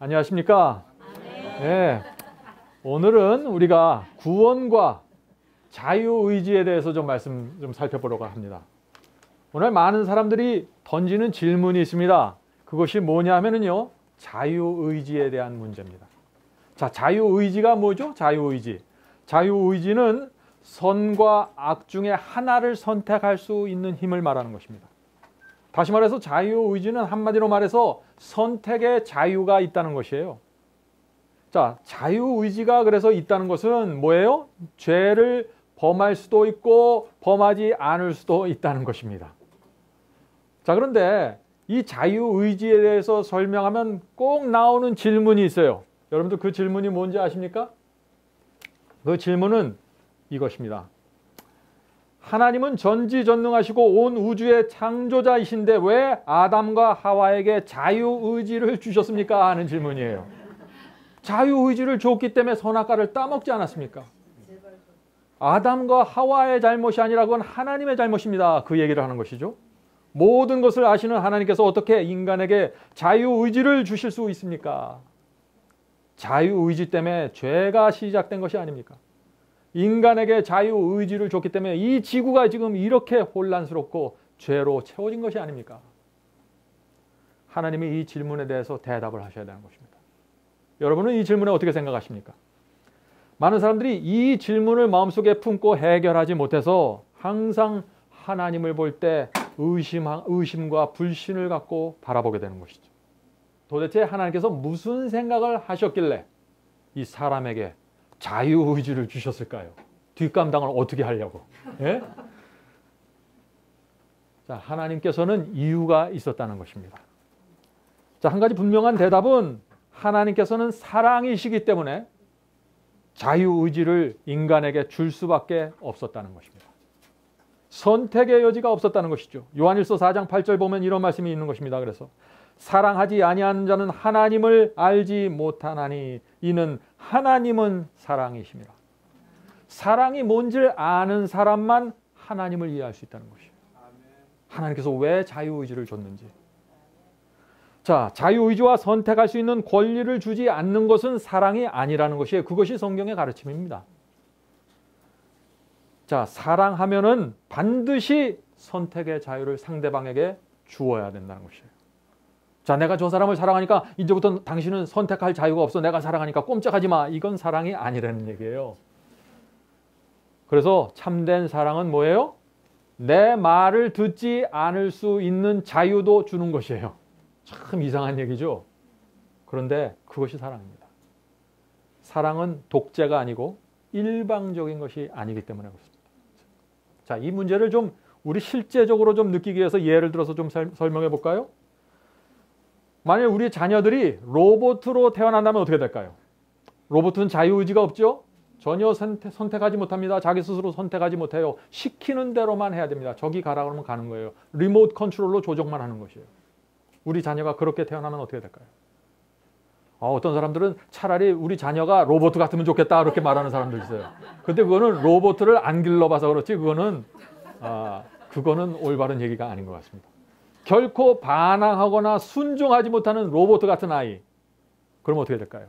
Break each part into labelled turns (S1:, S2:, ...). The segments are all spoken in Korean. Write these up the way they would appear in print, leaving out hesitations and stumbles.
S1: 안녕하십니까? 네. 오늘은 우리가 구원과 자유의지에 대해서 좀 말씀 좀 살펴보려고 합니다. 오늘 많은 사람들이 던지는 질문이 있습니다. 그것이 뭐냐 하면요, 자유의지에 대한 문제입니다. 자, 자유의지가 뭐죠? 자유의지. 자유의지는 선과 악 중에 하나를 선택할 수 있는 힘을 말하는 것입니다. 다시 말해서 자유의지는 한마디로 말해서 선택의 자유가 있다는 것이에요. 자, 자유의지가 그래서 있다는 것은 뭐예요? 죄를 범할 수도 있고 범하지 않을 수도 있다는 것입니다. 자, 그런데 이 자유의지에 대해서 설명하면 꼭 나오는 질문이 있어요. 여러분들 그 질문이 뭔지 아십니까? 그 질문은 이것입니다. 하나님은 전지전능하시고 온 우주의 창조자이신데 왜 아담과 하와에게 자유의지를 주셨습니까? 하는 질문이에요. 자유의지를 줬기 때문에 선악과를 따먹지 않았습니까? 아담과 하와의 잘못이 아니라 그건 하나님의 잘못입니다. 그 얘기를 하는 것이죠. 모든 것을 아시는 하나님께서 어떻게 인간에게 자유의지를 주실 수 있습니까? 자유의지 때문에 죄가 시작된 것이 아닙니까? 인간에게 자유의지를 줬기 때문에 이 지구가 지금 이렇게 혼란스럽고 죄로 채워진 것이 아닙니까? 하나님이 이 질문에 대해서 대답을 하셔야 되는 것입니다. 여러분은 이 질문에 어떻게 생각하십니까? 많은 사람들이 이 질문을 마음속에 품고 해결하지 못해서 항상 하나님을 볼 때 의심과 불신을 갖고 바라보게 되는 것이죠. 도대체 하나님께서 무슨 생각을 하셨길래 이 사람에게 자유의지를 주셨을까요? 뒷감당을 어떻게 하려고? 예? 자, 하나님께서는 이유가 있었다는 것입니다. 자, 한 가지 분명한 대답은 하나님께서는 사랑이시기 때문에 자유의지를 인간에게 줄 수밖에 없었다는 것입니다. 선택의 여지가 없었다는 것이죠. 요한일서 4장 8절 보면 이런 말씀이 있는 것입니다. 그래서 사랑하지 아니하는 자는 하나님을 알지 못하나니 이는 하나님은 사랑이십니다. 사랑이 뭔지를 아는 사람만 하나님을 이해할 수 있다는 것이에요. 하나님께서 왜 자유의지를 줬는지. 자, 자유의지와 선택할 수 있는 권리를 주지 않는 것은 사랑이 아니라는 것이에요. 그것이 성경의 가르침입니다. 자, 사랑하면은 반드시 선택의 자유를 상대방에게 주어야 된다는 것이에요. 자, 내가 저 사람을 사랑하니까 이제부터 당신은 선택할 자유가 없어. 내가 사랑하니까 꼼짝하지 마. 이건 사랑이 아니라는 얘기예요. 그래서 참된 사랑은 뭐예요? 내 말을 듣지 않을 수 있는 자유도 주는 것이에요. 참 이상한 얘기죠. 그런데 그것이 사랑입니다. 사랑은 독재가 아니고 일방적인 것이 아니기 때문에 그렇습니다. 자, 이 문제를 좀 우리 실제적으로 좀 느끼기 위해서 예를 들어서 좀 설명해 볼까요? 만약 우리 자녀들이 로봇으로 태어난다면 어떻게 될까요? 로봇은 자유의지가 없죠? 전혀 선택하지 못합니다. 자기 스스로 선택하지 못해요. 시키는 대로만 해야 됩니다. 저기 가라 그러면 가는 거예요. 리모트 컨트롤로 조정만 하는 것이에요. 우리 자녀가 그렇게 태어나면 어떻게 될까요? 어떤 사람들은 차라리 우리 자녀가 로봇 같으면 좋겠다 그렇게 말하는 사람도 있어요. 근데 그거는 로봇을 안 길러봐서 그렇지 그거는 올바른 얘기가 아닌 것 같습니다. 결코 반항하거나 순종하지 못하는 로봇 같은 아이. 그럼 어떻게 될까요?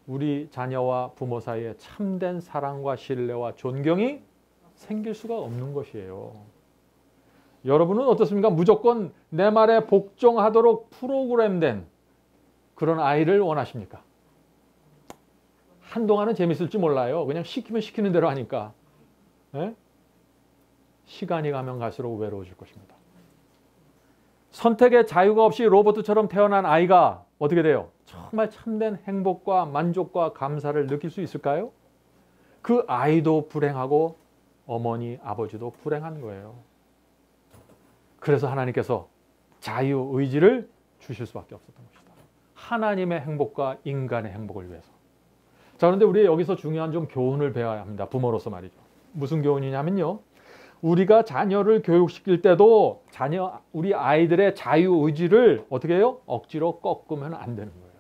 S1: 우리 자녀와 부모 사이에 참된 사랑과 신뢰와 존경이 생길 수가 없는 것이에요. 여러분은 어떻습니까? 무조건 내 말에 복종하도록 프로그램된 그런 아이를 원하십니까? 한동안은 재밌을지 몰라요. 그냥 시키면 시키는 대로 하니까. 예? 시간이 가면 갈수록 외로워질 것입니다. 선택의 자유가 없이 로봇처럼 태어난 아이가 어떻게 돼요? 정말 참된 행복과 만족과 감사를 느낄 수 있을까요? 그 아이도 불행하고 어머니, 아버지도 불행한 거예요. 그래서 하나님께서 자유의지를 주실 수밖에 없었던 것이다. 하나님의 행복과 인간의 행복을 위해서. 자, 그런데 우리 여기서 중요한 좀 교훈을 배워야 합니다. 부모로서 말이죠. 무슨 교훈이냐면요. 우리가 자녀를 교육시킬 때도 우리 아이들의 자유의지를 어떻게 해요? 억지로 꺾으면 안 되는 거예요.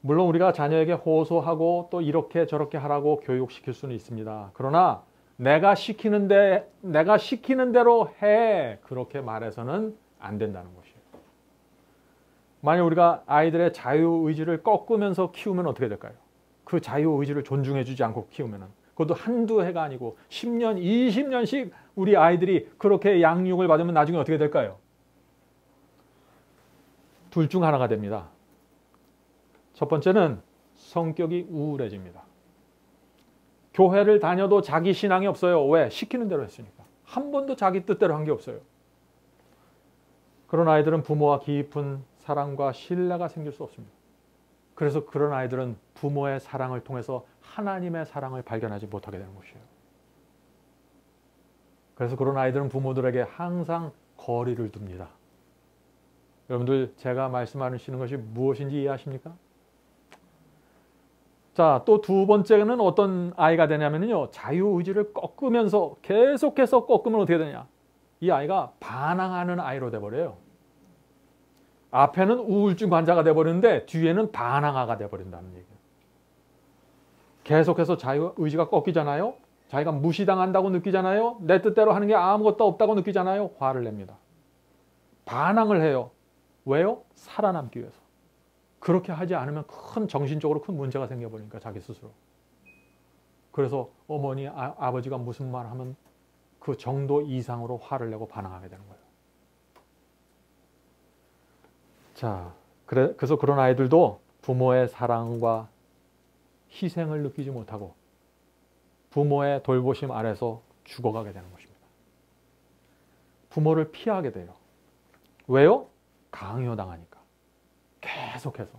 S1: 물론 우리가 자녀에게 호소하고 또 이렇게 저렇게 하라고 교육시킬 수는 있습니다. 그러나 내가 시키는 대로 해. 그렇게 말해서는 안 된다는 것이에요. 만약 우리가 아이들의 자유의지를 꺾으면서 키우면 어떻게 될까요? 그 자유의지를 존중해주지 않고 키우면 그것도 한두 해가 아니고 10년, 20년씩 우리 아이들이 그렇게 양육을 받으면 나중에 어떻게 될까요? 둘 중 하나가 됩니다. 첫 번째는 성격이 우울해집니다. 교회를 다녀도 자기 신앙이 없어요. 왜? 시키는 대로 했으니까. 한 번도 자기 뜻대로 한 게 없어요. 그런 아이들은 부모와 깊은 사랑과 신뢰가 생길 수 없습니다. 그래서 그런 아이들은 부모의 사랑을 통해서 하나님의 사랑을 발견하지 못하게 되는 것이에요. 그래서 그런 아이들은 부모들에게 항상 거리를 둡니다. 여러분들 제가 말씀하시는 것이 무엇인지 이해하십니까? 자, 또 두 번째는 어떤 아이가 되냐면요. 자유의지를 꺾으면서 계속해서 꺾으면 어떻게 되냐. 이 아이가 반항하는 아이로 돼버려요. 앞에는 우울증 환자가 돼버리는데 뒤에는 반항아가 돼버린다는 얘기예요. 계속해서 자유의지가 꺾이잖아요. 자기가 무시당한다고 느끼잖아요. 내 뜻대로 하는 게 아무것도 없다고 느끼잖아요. 화를 냅니다. 반항을 해요. 왜요? 살아남기 위해서. 그렇게 하지 않으면 정신적으로 큰 문제가 생겨버리니까 자기 스스로. 그래서 어머니, 아버지가 무슨 말 하면 그 정도 이상으로 화를 내고 반항하게 되는 거예요. 자, 그래서 그런 아이들도 부모의 사랑과 희생을 느끼지 못하고 부모의 돌보심 아래서 죽어가게 되는 것입니다. 부모를 피하게 돼요. 왜요? 강요당하니까. 계속해서.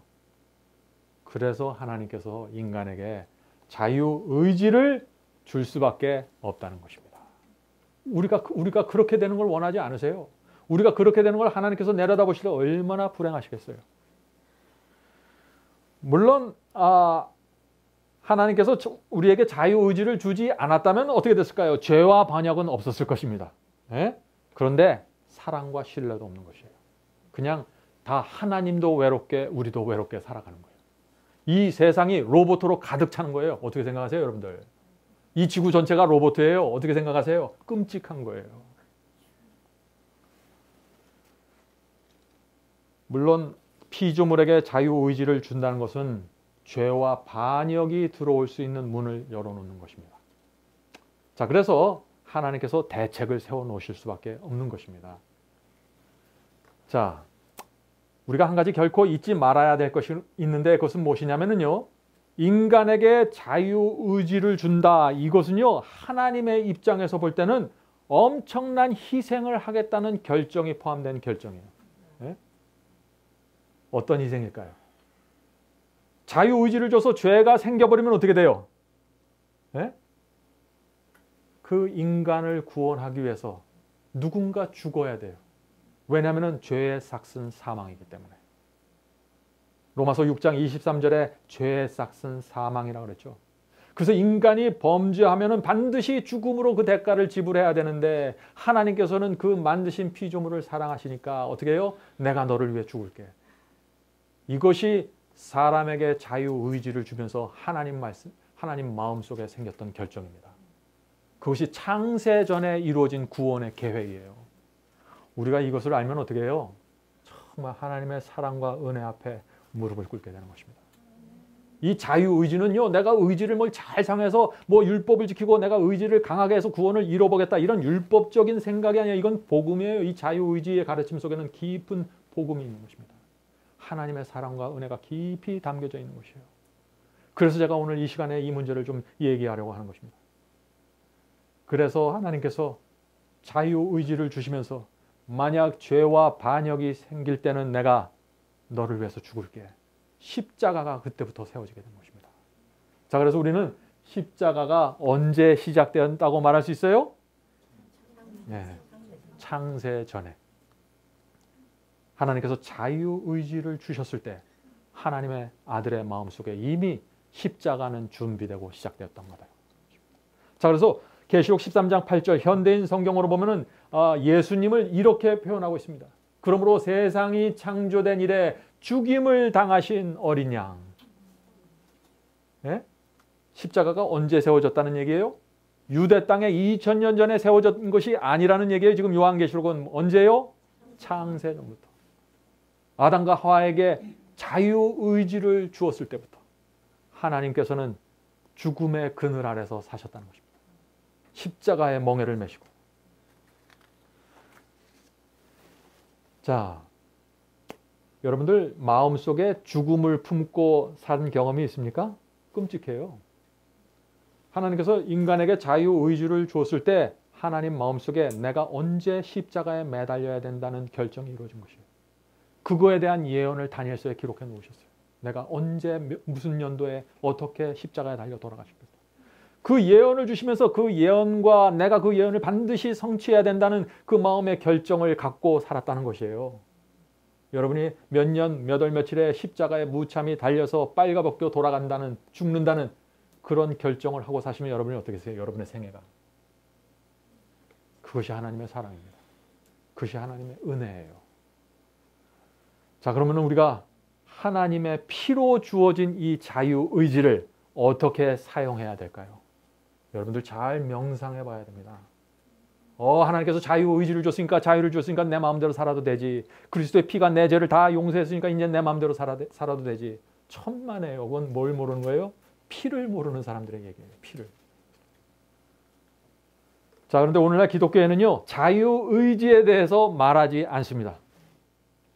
S1: 그래서 하나님께서 인간에게 자유의지를 줄 수밖에 없다는 것입니다. 우리가 그렇게 되는 걸 원하지 않으세요? 우리가 그렇게 되는 걸 하나님께서 내려다보시려 얼마나 불행하시겠어요. 물론 하나님께서 우리에게 자유의지를 주지 않았다면 어떻게 됐을까요? 죄와 반역은 없었을 것입니다. 예? 그런데 사랑과 신뢰도 없는 것이에요. 그냥 다 하나님도 외롭게 우리도 외롭게 살아가는 거예요. 이 세상이 로봇으로 가득 차는 거예요. 어떻게 생각하세요, 여러분들? 이 지구 전체가 로봇이에요. 어떻게 생각하세요? 끔찍한 거예요. 물론 피조물에게 자유의지를 준다는 것은 죄와 반역이 들어올 수 있는 문을 열어놓는 것입니다. 자, 그래서 하나님께서 대책을 세워놓으실 수밖에 없는 것입니다. 자, 우리가 한 가지 결코 잊지 말아야 될 것이 있는데 그것은 무엇이냐면요. 인간에게 자유의지를 준다. 이것은요. 하나님의 입장에서 볼 때는 엄청난 희생을 하겠다는 결정이 포함된 결정이에요. 네? 어떤 희생일까요? 자유의지를 줘서 죄가 생겨버리면 어떻게 돼요? 네? 그 인간을 구원하기 위해서 누군가 죽어야 돼요. 왜냐하면 죄의 삭은 사망이기 때문에. 로마서 6장 23절에 죄의 삭은 사망이라고 그랬죠. 그래서 인간이 범죄하면 반드시 죽음으로 그 대가를 지불해야 되는데 하나님께서는 그 만드신 피조물을 사랑하시니까 어떻게 해요? 내가 너를 위해 죽을게. 이것이 사람에게 자유의지를 주면서 하나님 마음속에 생겼던 결정입니다. 그것이 창세 전에 이루어진 구원의 계획이에요. 우리가 이것을 알면 어떻게 해요? 정말 하나님의 사랑과 은혜 앞에 무릎을 꿇게 되는 것입니다. 이 자유의지는요, 내가 의지를 잘 상해서 율법을 지키고 내가 의지를 강하게 해서 구원을 이뤄보겠다 이런 율법적인 생각이 아니라 이건 복음이에요. 이 자유의지의 가르침 속에는 깊은 복음이 있는 것입니다. 하나님의 사랑과 은혜가 깊이 담겨져 있는 것이에요. 그래서 제가 오늘 이 시간에 이 문제를 좀 얘기하려고 하는 것입니다. 그래서 하나님께서 자유의지를 주시면서 만약 죄와 반역이 생길 때는 내가 너를 위해서 죽을게. 십자가가 그때부터 세워지게 된 것입니다. 자, 그래서 우리는 십자가가 언제 시작되었다고 말할 수 있어요? 네, 창세 전에. 하나님께서 자유의지를 주셨을 때 하나님의 아들의 마음속에 이미 십자가는 준비되고 시작되었던 거다. 자, 그래서 계시록 13장 8절 현대인 성경으로 보면은 예수님을 이렇게 표현하고 있습니다. 그러므로 세상이 창조된 이래 죽임을 당하신 어린 양. 네? 십자가가 언제 세워졌다는 얘기예요? 유대 땅에 2000년 전에 세워진 것이 아니라는 얘기예요. 지금 요한계시록은 언제요? 창세 전부터. 아담과 하와에게 자유의지를 주었을 때부터 하나님께서는 죽음의 그늘 아래서 사셨다는 것입니다. 십자가의 멍에를 메시고. 자, 여러분들 마음속에 죽음을 품고 산 경험이 있습니까? 끔찍해요. 하나님께서 인간에게 자유의지를 주었을 때 하나님 마음속에 내가 언제 십자가에 매달려야 된다는 결정이 이루어진 것이에요. 그거에 대한 예언을 다니엘서에 기록해 놓으셨어요. 내가 언제 무슨 연도에 어떻게 십자가에 달려 돌아가시겠다. 그 예언을 주시면서 그 예언과 내가 그 예언을 반드시 성취해야 된다는 그 마음의 결정을 갖고 살았다는 것이에요. 여러분이 몇 년, 몇 월, 며칠에 십자가에 무참히 달려서 빨가벗겨 돌아간다는, 죽는다는 그런 결정을 하고 사시면 여러분이 어떻게 되세요? 여러분의 생애가. 그것이 하나님의 사랑입니다. 그것이 하나님의 은혜예요. 자, 그러면 우리가 하나님의 피로 주어진 이 자유의지를 어떻게 사용해야 될까요? 여러분들 잘 명상해 봐야 됩니다. 하나님께서 자유의지를 줬으니까, 자유를 줬으니까 내 마음대로 살아도 되지. 그리스도의 피가 내 죄를 다 용서했으니까 이제 내 마음대로 살아도 되지. 천만에요. 그건 뭘 모르는 거예요? 피를 모르는 사람들의 얘기예요. 피를. 자, 그런데 오늘날 기독교에는요, 자유의지에 대해서 말하지 않습니다.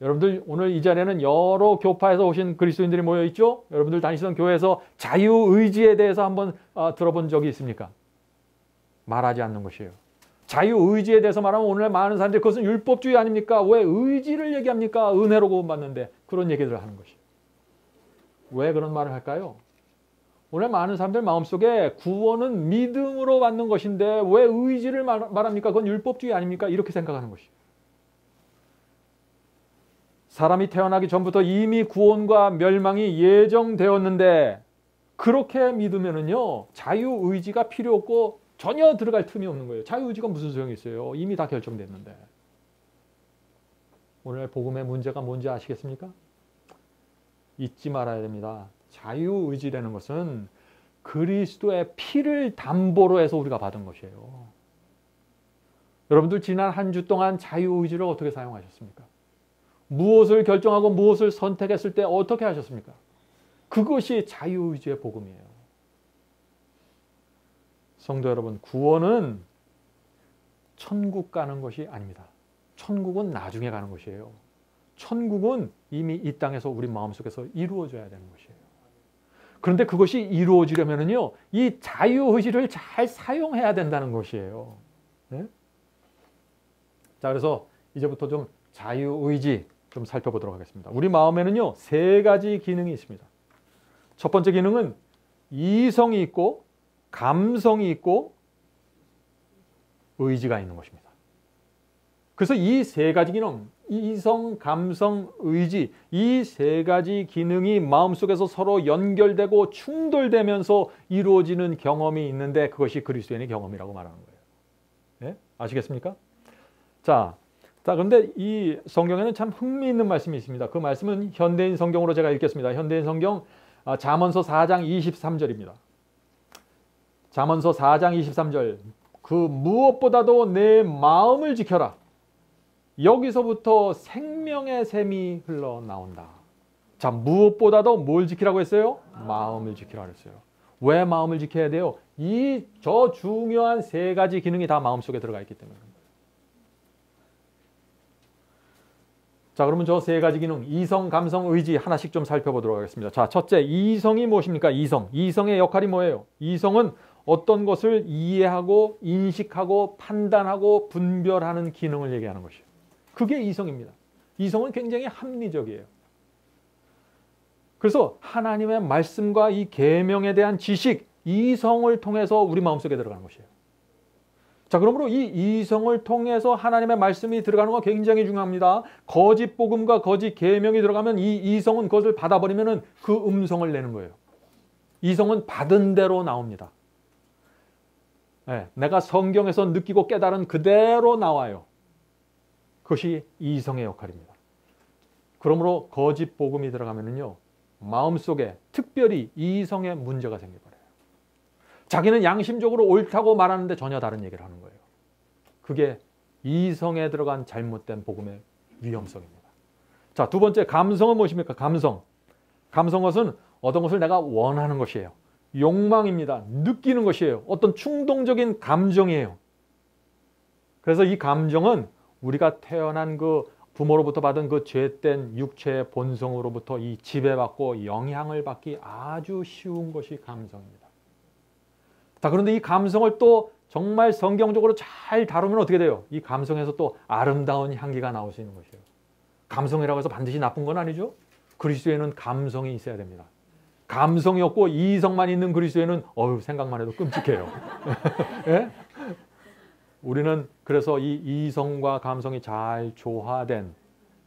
S1: 여러분들 오늘 이 자리에는 여러 교파에서 오신 그리스도인들이 모여 있죠? 여러분들 다니시던 교회에서 자유의지에 대해서 한번 들어본 적이 있습니까? 말하지 않는 것이에요. 자유의지에 대해서 말하면 오늘날 많은 사람들이 그것은 율법주의 아닙니까? 왜 의지를 얘기합니까? 은혜로 구원받는데. 그런 얘기들을 하는 것이에요. 왜 그런 말을 할까요? 오늘 많은 사람들 마음속에 구원은 믿음으로 받는 것인데 왜 의지를 말합니까? 그건 율법주의 아닙니까? 이렇게 생각하는 것이에요. 사람이 태어나기 전부터 이미 구원과 멸망이 예정되었는데 그렇게 믿으면은요, 자유의지가 필요 없고 전혀 들어갈 틈이 없는 거예요. 자유의지가 무슨 소용이 있어요? 이미 다 결정됐는데. 오늘 복음의 문제가 뭔지 아시겠습니까? 잊지 말아야 됩니다. 자유의지라는 것은 그리스도의 피를 담보로 해서 우리가 받은 것이에요. 여러분들 지난 한 주 동안 자유의지를 어떻게 사용하셨습니까? 무엇을 결정하고 무엇을 선택했을 때 어떻게 하셨습니까? 그것이 자유의지의 복음이에요. 성도 여러분, 구원은 천국 가는 것이 아닙니다. 천국은 나중에 가는 것이에요. 천국은 이미 이 땅에서 우리 마음속에서 이루어져야 되는 것이에요. 그런데 그것이 이루어지려면요, 이 자유의지를 잘 사용해야 된다는 것이에요. 네? 자, 그래서 이제부터 좀 자유의지 좀 살펴보도록 하겠습니다. 우리 마음에는요, 세 가지 기능이 있습니다. 첫 번째 기능은 이성이 있고, 감성이 있고, 의지가 있는 것입니다. 그래서 이 세 가지 기능, 이성, 감성, 의지, 이 세 가지 기능이 마음속에서 서로 연결되고 충돌되면서 이루어지는 경험이 있는데 그것이 그리스도인의 경험이라고 말하는 거예요. 네? 아시겠습니까? 자, 그런데 이 성경에는 참 흥미있는 말씀이 있습니다. 그 말씀은 현대인 성경으로 제가 읽겠습니다. 현대인 성경 잠언서 4장 23절입니다. 잠언서 4장 23절. 그 무엇보다도 내 마음을 지켜라. 여기서부터 생명의 샘이 흘러나온다. 자, 무엇보다도 뭘 지키라고 했어요? 마음을 지키라고 했어요. 왜 마음을 지켜야 돼요? 저 중요한 세 가지 기능이 다 마음속에 들어가 있기 때문에. 자, 그러면 저 세 가지 기능, 이성, 감성, 의지 하나씩 좀 살펴보도록 하겠습니다. 자, 첫째, 이성이 무엇입니까? 이성의 역할이 뭐예요? 이성은 어떤 것을 이해하고 인식하고 판단하고 분별하는 기능을 얘기하는 것이에요. 그게 이성입니다. 이성은 굉장히 합리적이에요. 그래서 하나님의 말씀과 이 계명에 대한 지식, 이성을 통해서 우리 마음속에 들어가는 것이에요. 자, 그러므로 이 이성을 통해서 하나님의 말씀이 들어가는 건 굉장히 중요합니다. 거짓 복음과 거짓 계명이 들어가면 이 이성은 그것을 받아버리면 그 음성을 내는 거예요. 이성은 받은 대로 나옵니다. 네, 내가 성경에서 느끼고 깨달은 그대로 나와요. 그것이 이성의 역할입니다. 그러므로 거짓 복음이 들어가면요, 마음속에 특별히 이성의 문제가 생겨버려요. 자기는 양심적으로 옳다고 말하는데 전혀 다른 얘기를 하는 거예요. 그게 이성에 들어간 잘못된 복음의 위험성입니다. 자, 두 번째 감성은 무엇입니까? 감성. 감성은 어떤 것을 내가 원하는 것이에요. 욕망입니다. 느끼는 것이에요. 어떤 충동적인 감정이에요. 그래서 이 감정은 우리가 태어난 그 부모로부터 받은 그 죄된 육체의 본성으로부터 이 지배받고 영향을 받기 아주 쉬운 것이 감성입니다. 자, 그런데 이 감성을 또 정말 성경적으로 잘 다루면 어떻게 돼요? 이 감성에서 또 아름다운 향기가 나올 수 있는 것이에요. 감성이라고 해서 반드시 나쁜 건 아니죠. 그리스도에는 감성이 있어야 됩니다. 감성이 없고 이성만 있는 그리스도에는 생각만 해도 끔찍해요. 예? 우리는 그래서 이 이성과 감성이 잘 조화된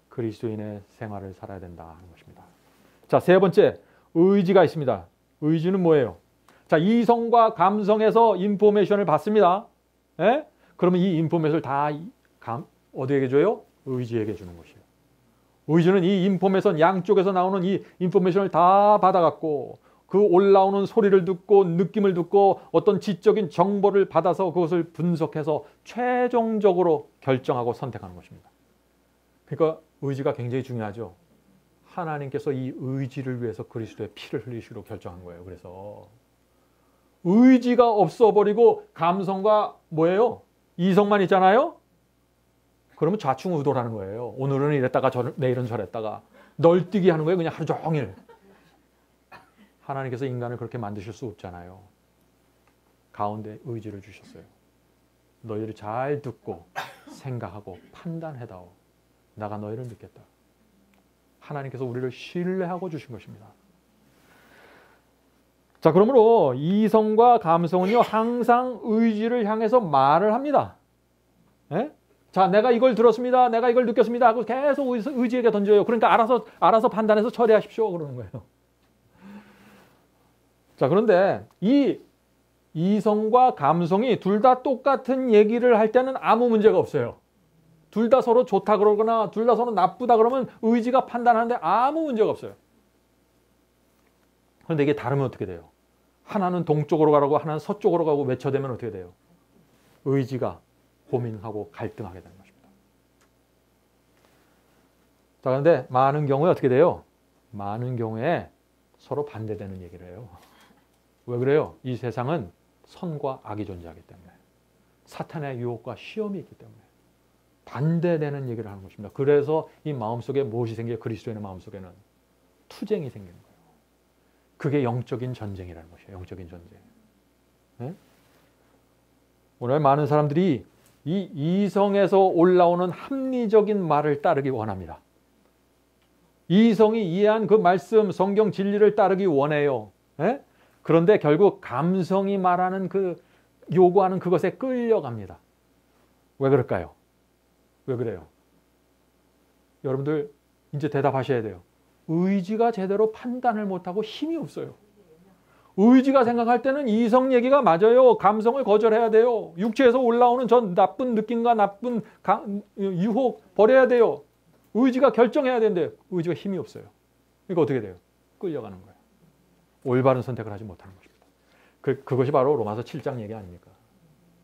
S1: 그리스도인의 생활을 살아야 된다 하는 것입니다. 자, 세 번째, 의지가 있습니다. 의지는 뭐예요? 자, 이성과 감성에서 인포메이션을 받습니다. 예? 그러면 이 인포메이션을 다 어디에게 줘요? 의지에게 주는 것이에요. 의지는 이 인포메이션, 양쪽에서 나오는 이 인포메이션을 다 받아갖고 그 올라오는 소리를 듣고 느낌을 듣고 어떤 지적인 정보를 받아서 그것을 분석해서 최종적으로 결정하고 선택하는 것입니다. 그러니까 의지가 굉장히 중요하죠. 하나님께서 이 의지를 위해서 그리스도의 피를 흘리시기로 결정한 거예요. 그래서 의지가 없어버리고 감성과 뭐예요? 이성만 있잖아요? 그러면 좌충우돌하는 거예요. 오늘은 이랬다가 내일은 저랬다가 널뛰기 하는 거예요. 그냥 하루 종일. 하나님께서 인간을 그렇게 만드실 수 없잖아요. 가운데 의지를 주셨어요. 너희들이 잘 듣고 생각하고 판단해다오. 나가 너희를 믿겠다. 하나님께서 우리를 신뢰하고 주신 것입니다. 자, 그러므로 이성과 감성은요, 항상 의지를 향해서 말을 합니다. 예? 자, 내가 이걸 들었습니다. 내가 이걸 느꼈습니다. 하고 계속 의지에게 던져요. 그러니까 알아서 판단해서 처리하십시오. 그러는 거예요. 자, 그런데 이 이성과 감성이 둘 다 똑같은 얘기를 할 때는 아무 문제가 없어요. 둘 다 서로 좋다 그러거나 둘 다 서로 나쁘다 그러면 의지가 판단하는데 아무 문제가 없어요. 그런데 이게 다르면 어떻게 돼요? 하나는 동쪽으로 가라고 하나는 서쪽으로 가고 외쳐대면 어떻게 돼요? 의지가 고민하고 갈등하게 되는 것입니다. 자, 그런데 많은 경우에 어떻게 돼요? 많은 경우에 서로 반대되는 얘기를 해요. 왜 그래요? 이 세상은 선과 악이 존재하기 때문에, 사탄의 유혹과 시험이 있기 때문에 반대되는 얘기를 하는 것입니다. 그래서 이 마음속에 무엇이 생겨요? 그리스도인의 마음속에는 투쟁이 생기는 거예요. 그게 영적인 전쟁이라는 것이에요. 영적인 전쟁. 네? 오늘 많은 사람들이 이 이성에서 올라오는 합리적인 말을 따르기 원합니다. 이성이 이해한 그 말씀, 성경 진리를 따르기 원해요. 네? 그런데 결국 감성이 말하는 요구하는 그것에 끌려갑니다. 왜 그럴까요? 왜 그래요? 여러분들 이제 대답하셔야 돼요. 의지가 제대로 판단을 못하고 힘이 없어요. 의지가 생각할 때는 이성 얘기가 맞아요. 감성을 거절해야 돼요. 육체에서 올라오는 전 나쁜 느낌과 나쁜 유혹 버려야 돼요. 의지가 결정해야 되는데 의지가 힘이 없어요. 그러니까 어떻게 돼요? 끌려가는 거예요. 올바른 선택을 하지 못하는 것입니다. 그것이 바로 로마서 7장 얘기 아닙니까?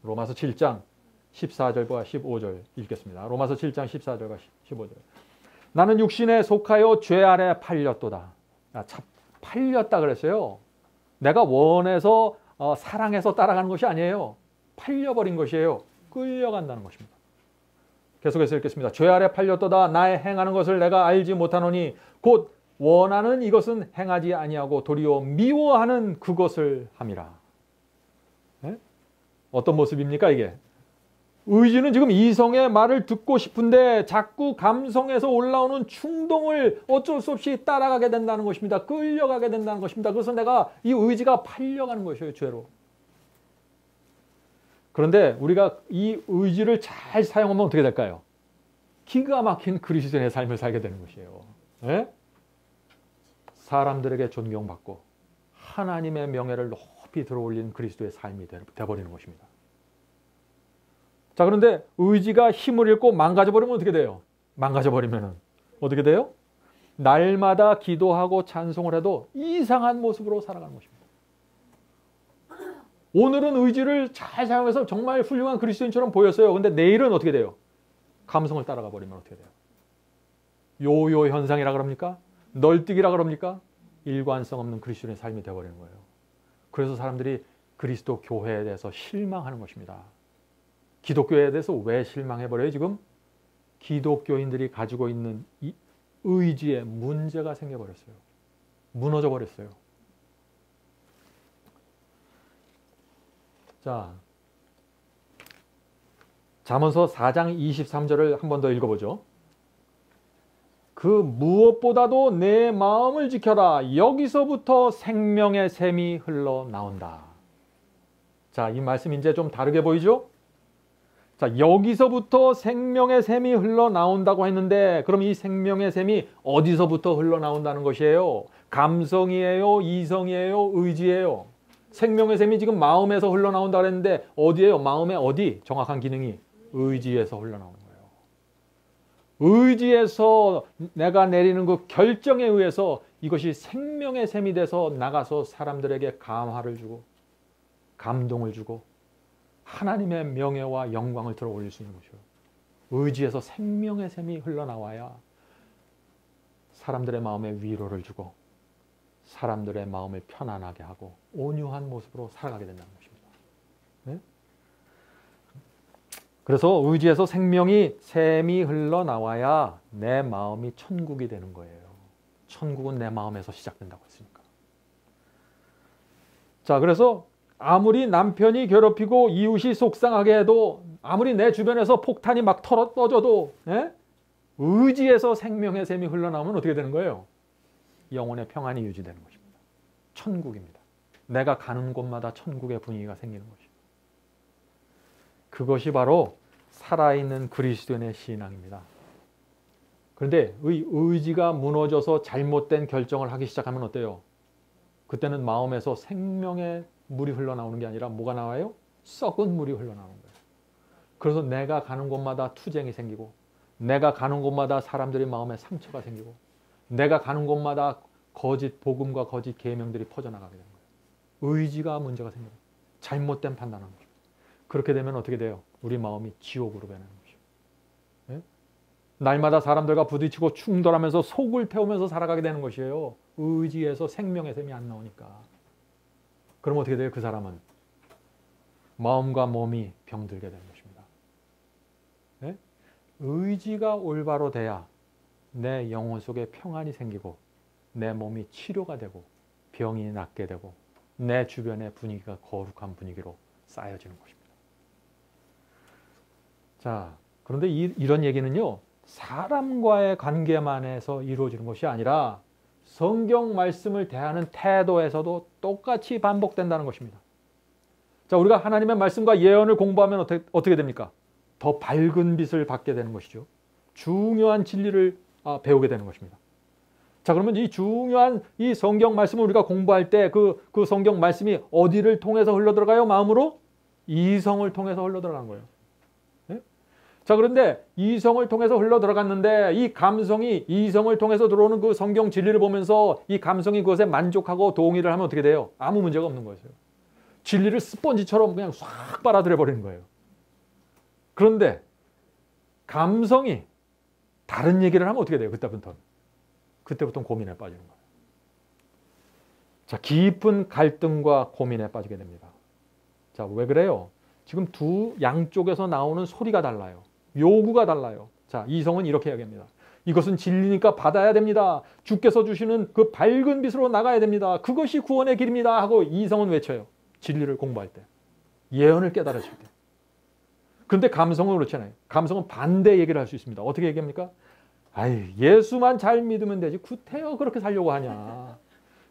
S1: 로마서 7장 14절과 15절 읽겠습니다. 로마서 7장 14절과 15절. 나는 육신에 속하여 죄 아래 팔렸도다. 팔렸다 그랬어요. 내가 원해서 사랑해서 따라가는 것이 아니에요. 팔려버린 것이에요. 끌려간다는 것입니다. 계속해서 읽겠습니다. 죄 아래 팔렸도다. 나의 행하는 것을 내가 알지 못하노니 곧 원하는 이것은 행하지 아니하고 도리어 미워하는 그것을 함이라. 네? 어떤 모습입니까 이게? 의지는 지금 이성의 말을 듣고 싶은데 자꾸 감성에서 올라오는 충동을 어쩔 수 없이 따라가게 된다는 것입니다. 끌려가게 된다는 것입니다. 그래서 내가 이 의지가 팔려가는 것이에요. 죄로. 그런데 우리가 이 의지를 잘 사용하면 어떻게 될까요? 기가 막힌 그리스도인의 삶을 살게 되는 것이에요. 네? 사람들에게 존경받고 하나님의 명예를 높이 들어올린 그리스도의 삶이 되어버리는 것입니다. 자, 그런데 의지가 힘을 잃고 망가져버리면 어떻게 돼요? 망가져버리면 어떻게 돼요? 날마다 기도하고 찬송을 해도 이상한 모습으로 살아가는 것입니다. 오늘은 의지를 잘 사용해서 정말 훌륭한 그리스도인처럼 보였어요. 근데 내일은 어떻게 돼요? 감성을 따라가 버리면 어떻게 돼요? 요요 현상이라 그럽니까? 널뛰기라 그럽니까? 일관성 없는 그리스도인의 삶이 되어버리는 거예요. 그래서 사람들이 그리스도 교회에 대해서 실망하는 것입니다. 기독교에 대해서 왜 실망해버려요? 지금 기독교인들이 가지고 있는 이 의지에 문제가 생겨버렸어요. 무너져 버렸어요. 자, 잠언서 4장 23절을 한 번 더 읽어보죠. 그 무엇보다도 내 마음을 지켜라. 여기서부터 생명의 샘이 흘러나온다. 자, 이 말씀 이제 좀 다르게 보이죠? 자, 여기서부터 생명의 샘이 흘러나온다고 했는데 그럼 이 생명의 샘이 어디서부터 흘러나온다는 것이에요? 감성이에요? 이성이에요? 의지예요? 생명의 샘이 지금 마음에서 흘러나온다고 했는데 어디예요? 마음의 어디? 정확한 기능이 의지에서 흘러나오는 거예요. 의지에서 내가 내리는 그 결정에 의해서 이것이 생명의 샘이 돼서 나가서 사람들에게 감화를 주고 감동을 주고 하나님의 명예와 영광을 들어 올릴 수 있는 것이에요. 의지에서 생명의 샘이 흘러나와야 사람들의 마음에 위로를 주고 사람들의 마음을 편안하게 하고 온유한 모습으로 살아가게 된다는 것입니다. 네? 그래서 의지에서 생명이 샘이 흘러나와야 내 마음이 천국이 되는 거예요. 천국은 내 마음에서 시작된다고 했으니까. 자, 그래서 아무리 남편이 괴롭히고 이웃이 속상하게 해도 아무리 내 주변에서 폭탄이 막 터져도 의지에서 생명의 샘이 흘러나오면 어떻게 되는 거예요? 영혼의 평안이 유지되는 것입니다. 천국입니다. 내가 가는 곳마다 천국의 분위기가 생기는 것입니다. 그것이 바로 살아있는 그리스도인의 신앙입니다. 그런데 의지가 무너져서 잘못된 결정을 하기 시작하면 어때요? 그때는 마음에서 생명의 물이 흘러나오는 게 아니라 뭐가 나와요? 썩은 물이 흘러나오는 거예요. 그래서 내가 가는 곳마다 투쟁이 생기고 내가 가는 곳마다 사람들의 마음에 상처가 생기고 내가 가는 곳마다 거짓 복음과 거짓 계명들이 퍼져나가게 되는 거예요. 의지가 문제가 생겨요. 잘못된 판단하는 거죠. 그렇게 되면 어떻게 돼요? 우리 마음이 지옥으로 변하는 거죠. 네? 날마다 사람들과 부딪히고 충돌하면서 속을 태우면서 살아가게 되는 것이에요. 의지에서 생명의 샘이 안 나오니까. 그럼 어떻게 돼요? 그 사람은 마음과 몸이 병들게 되는 것입니다. 네? 의지가 올바로 돼야 내 영혼 속에 평안이 생기고 내 몸이 치료가 되고 병이 낫게 되고 내 주변의 분위기가 거룩한 분위기로 쌓여지는 것입니다. 자, 그런데 이런 얘기는요, 사람과의 관계만에서 이루어지는 것이 아니라 성경 말씀을 대하는 태도에서도 똑같이 반복된다는 것입니다. 자, 우리가 하나님의 말씀과 예언을 공부하면 어떻게 됩니까? 더 밝은 빛을 받게 되는 것이죠. 중요한 진리를 배우게 되는 것입니다. 자, 그러면 이 중요한 이 성경 말씀을 우리가 공부할 때 그 성경 말씀이 어디를 통해서 흘러들어가요? 마음으로? 이성을 통해서 흘러들어가는 거예요. 네? 자, 그런데 이성을 통해서 흘러들어갔는데 이 감성이 이성을 통해서 들어오는 그 성경 진리를 보면서 이 감성이 그것에 만족하고 동의를 하면 어떻게 돼요? 아무 문제가 없는 거예요. 진리를 스펀지처럼 그냥 싹 빨아들여 버리는 거예요. 그런데 감성이 다른 얘기를 하면 어떻게 돼요? 그때부터는 고민에 빠지는 거예요. 자, 깊은 갈등과 고민에 빠지게 됩니다. 자, 왜 그래요? 지금 두 양쪽에서 나오는 소리가 달라요. 요구가 달라요. 자, 이성은 이렇게 이야기합니다. 이것은 진리니까 받아야 됩니다. 주께서 주시는 그 밝은 빛으로 나가야 됩니다. 그것이 구원의 길입니다. 하고 이성은 외쳐요. 진리를 공부할 때. 예언을 깨달으실 때. 그런데 감성은 그렇잖아요. 감성은 반대 얘기를 할 수 있습니다. 어떻게 얘기합니까? 아이, 예수만 잘 믿으면 되지. 구태여 그렇게 살려고 하냐.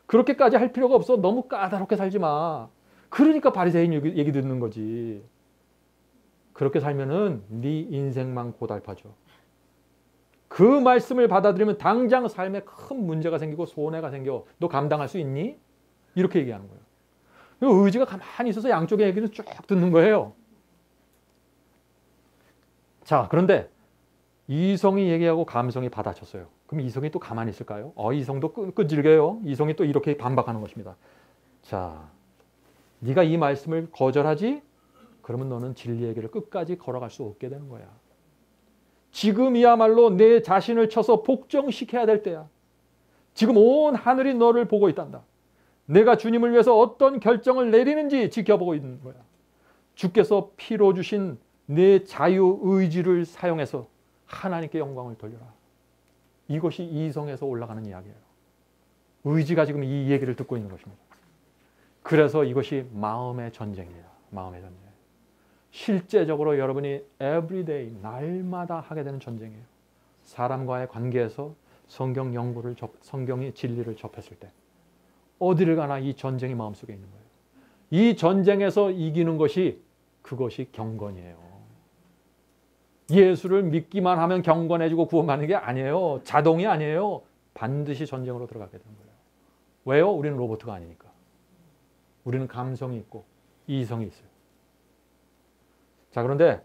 S1: 그렇게까지 할 필요가 없어. 너무 까다롭게 살지 마. 그러니까 바리새인 얘기 듣는 거지. 그렇게 살면은 네 인생만 고달파져. 그 말씀을 받아들이면 당장 삶에 큰 문제가 생기고 손해가 생겨. 너 감당할 수 있니? 이렇게 얘기하는 거예요. 의지가 가만히 있어서 양쪽의 얘기는 쭉 듣는 거예요. 자, 그런데 이성이 얘기하고 감성이 받아쳤어요. 그럼 이성이 또 가만히 있을까요? 이성도 끈질겨요. 이성이 또 이렇게 반박하는 것입니다. 자, 네가 이 말씀을 거절하지? 그러면 너는 진리 얘기를 끝까지 걸어갈 수 없게 되는 거야. 지금이야말로 내 자신을 쳐서 복종시켜야 될 때야. 지금 온 하늘이 너를 보고 있단다. 내가 주님을 위해서 어떤 결정을 내리는지 지켜보고 있는 거야. 주께서 피로 주신 내 자유의지를 사용해서 하나님께 영광을 돌려라. 이것이 이성에서 올라가는 이야기예요. 의지가 지금 이 얘기를 듣고 있는 것입니다. 그래서 이것이 마음의 전쟁이에요. 마음의 전쟁. 실제적으로 여러분이 everyday, 날마다 하게 되는 전쟁이에요. 사람과의 관계에서 성경 연구를 성경의 진리를 접했을 때 어디를 가나 이 전쟁이 마음속에 있는 거예요. 이 전쟁에서 이기는 것이 그것이 경건이에요. 예수를 믿기만 하면 경건해지고 구원받는 게 아니에요. 자동이 아니에요. 반드시 전쟁으로 들어가게 되는 거예요. 왜요? 우리는 로봇가 아니니까. 우리는 감성이 있고 이성이 있어요. 자, 그런데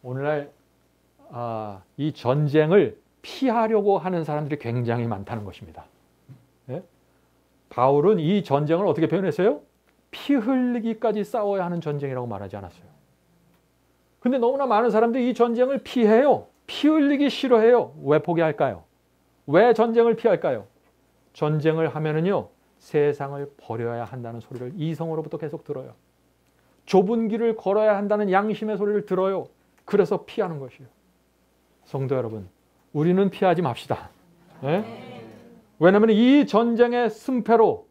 S1: 오늘날 이 전쟁을 피하려고 하는 사람들이 굉장히 많다는 것입니다. 예? 바울은 이 전쟁을 어떻게 표현했어요? 피 흘리기까지 싸워야 하는 전쟁이라고 말하지 않았어요. 근데 너무나 많은 사람들이 이 전쟁을 피해요. 피 흘리기 싫어해요. 왜 포기할까요? 왜 전쟁을 피할까요? 전쟁을 하면은요, 세상을 버려야 한다는 소리를 이성으로부터 계속 들어요. 좁은 길을 걸어야 한다는 양심의 소리를 들어요. 그래서 피하는 것이에요. 성도 여러분, 우리는 피하지 맙시다. 네? 왜냐하면 이 전쟁의 승패로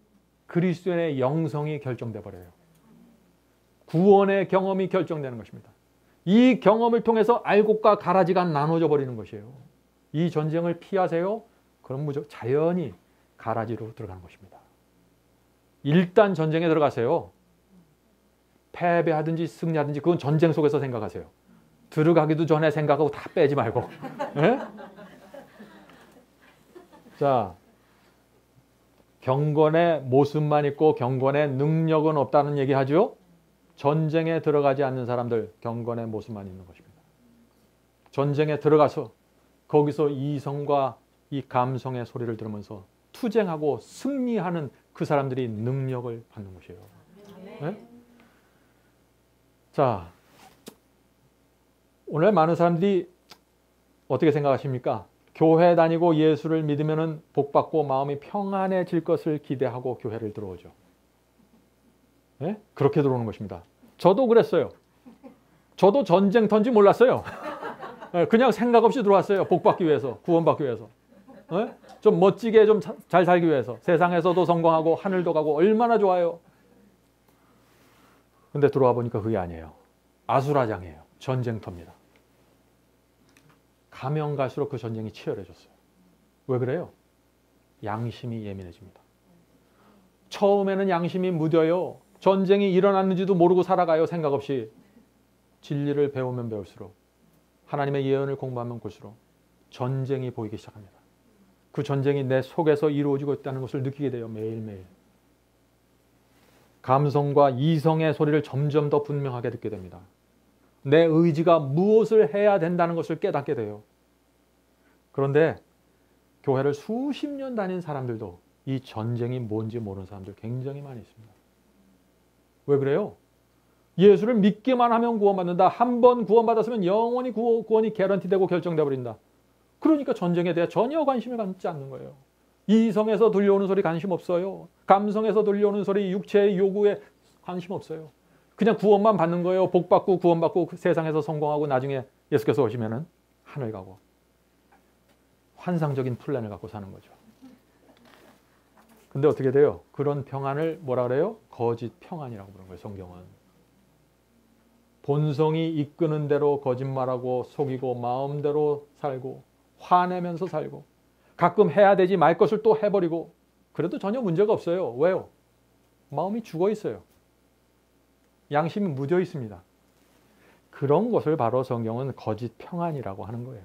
S1: 그리스도인의 영성이 결정돼 버려요. 구원의 경험이 결정되는 것입니다. 이 경험을 통해서 알곡과 가라지가 나눠져 버리는 것이에요. 이 전쟁을 피하세요. 그럼 무조건 자연히 가라지로 들어가는 것입니다. 일단 전쟁에 들어가세요. 패배하든지 승리하든지 그건 전쟁 속에서 생각하세요. 들어가기도 전에 생각하고 다 빼지 말고. 네? 자, 경건의 모습만 있고 경건의 능력은 없다는 얘기하죠. 전쟁에 들어가지 않는 사람들 경건의 모습만 있는 것입니다. 전쟁에 들어가서 거기서 이성과 이 감성의 소리를 들으면서 투쟁하고 승리하는 그 사람들이 능력을 받는 것이에요. 네? 자, 오늘 많은 사람들이 어떻게 생각하십니까? 교회 다니고 예수를 믿으면 복받고 마음이 평안해질 것을 기대하고 교회를 들어오죠. 네? 그렇게 들어오는 것입니다. 저도 그랬어요. 저도 전쟁터인지 몰랐어요. 그냥 생각 없이 들어왔어요. 복받기 위해서, 구원받기 위해서. 네? 좀 멋지게 좀 잘 살기 위해서. 세상에서도 성공하고 하늘도 가고 얼마나 좋아요. 근데 들어와 보니까 그게 아니에요. 아수라장이에요. 전쟁터입니다. 가면 갈수록 그 전쟁이 치열해졌어요. 왜 그래요? 양심이 예민해집니다. 처음에는 양심이 무뎌요. 전쟁이 일어났는지도 모르고 살아가요. 생각 없이. 진리를 배우면 배울수록, 하나님의 예언을 공부하면 볼수록 전쟁이 보이기 시작합니다. 그 전쟁이 내 속에서 이루어지고 있다는 것을 느끼게 돼요. 매일매일. 감성과 이성의 소리를 점점 더 분명하게 듣게 됩니다. 내 의지가 무엇을 해야 된다는 것을 깨닫게 돼요. 그런데 교회를 수십 년 다닌 사람들도 이 전쟁이 뭔지 모르는 사람들 굉장히 많이 있습니다. 왜 그래요? 예수를 믿기만 하면 구원받는다. 한 번 구원받았으면 영원히 구원이 개런티되고 결정돼 버린다. 그러니까 전쟁에 대해 전혀 관심을 갖지 않는 거예요. 이성에서 들려오는 소리 관심 없어요. 감성에서 들려오는 소리, 육체의 요구에 관심 없어요. 그냥 구원만 받는 거예요. 복받고 구원받고 세상에서 성공하고 나중에 예수께서 오시면은 하늘 가고. 환상적인 플랜을 갖고 사는 거죠. 근데 어떻게 돼요? 그런 평안을 뭐라 그래요? 거짓 평안이라고 부르는 거예요. 성경은. 본성이 이끄는 대로 거짓말하고 속이고 마음대로 살고 화내면서 살고 가끔 해야 되지 말 것을 또 해버리고 그래도 전혀 문제가 없어요. 왜요? 마음이 죽어 있어요. 양심이 묻어 있습니다. 그런 것을 바로 성경은 거짓 평안이라고 하는 거예요.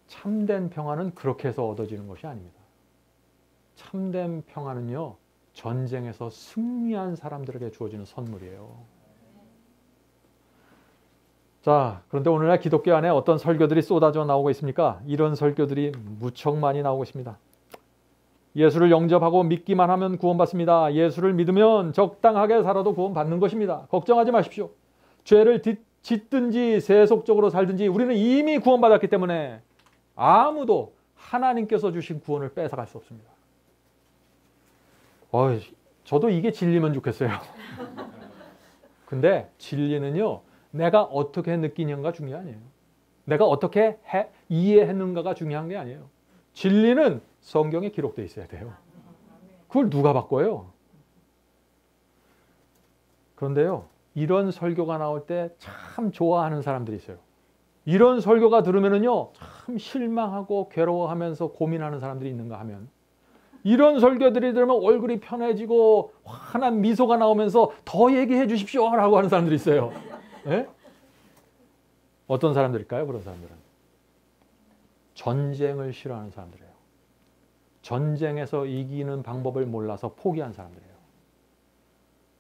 S1: 참된 평안은 그렇게 해서 얻어지는 것이 아닙니다. 참된 평안은요, 전쟁에서 승리한 사람들에게 주어지는 선물이에요. 자, 그런데 오늘날 기독교 안에 어떤 설교들이 쏟아져 나오고 있습니까? 이런 설교들이 무척 많이 나오고 있습니다. 예수를 영접하고 믿기만 하면 구원받습니다. 예수를 믿으면 적당하게 살아도 구원받는 것입니다. 걱정하지 마십시오. 죄를 짓든지 세속적으로 살든지 우리는 이미 구원받았기 때문에 아무도 하나님께서 주신 구원을 뺏어갈 수 없습니다. 저도 이게 진리면 좋겠어요. 근데 진리는요, 내가 어떻게 느끼는가 중요한 게 아니에요. 내가 어떻게 이해했는가가 중요한 게 아니에요. 진리는 성경에 기록되어 있어야 돼요. 그걸 누가 바꿔요? 그런데요, 이런 설교가 나올 때 참 좋아하는 사람들이 있어요. 이런 설교가 들으면은요, 참 실망하고 괴로워하면서 고민하는 사람들이 있는가 하면, 이런 설교들이 들으면 얼굴이 편해지고 환한 미소가 나오면서 더 얘기해 주십시오 라고 하는 사람들이 있어요. 네? 어떤 사람들일까요? 그런 사람들은 전쟁을 싫어하는 사람들이에요. 전쟁에서 이기는 방법을 몰라서 포기한 사람들이에요.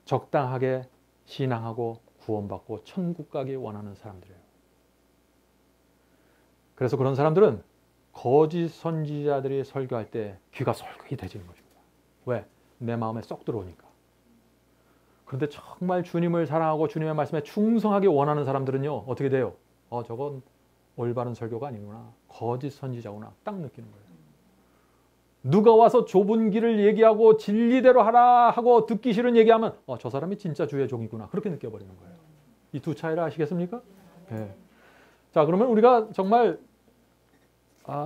S1: 적당하게 신앙하고 구원받고 천국 가기 원하는 사람들이에요. 그래서 그런 사람들은 거짓 선지자들이 설교할 때 귀가 솔깃해지는 것입니다. 왜? 내 마음에 쏙 들어오니까. 그런데 정말 주님을 사랑하고 주님의 말씀에 충성하기 원하는 사람들은요, 어떻게 돼요? 저건 올바른 설교가 아니구나. 거짓 선지자구나. 딱 느끼는 거예요. 누가 와서 좁은 길을 얘기하고 진리대로 하라 하고 듣기 싫은 얘기하면 저 사람이 진짜 주의 종이구나. 그렇게 느껴버리는 거예요. 이 두 차이를 아시겠습니까? 네. 자, 그러면 우리가 정말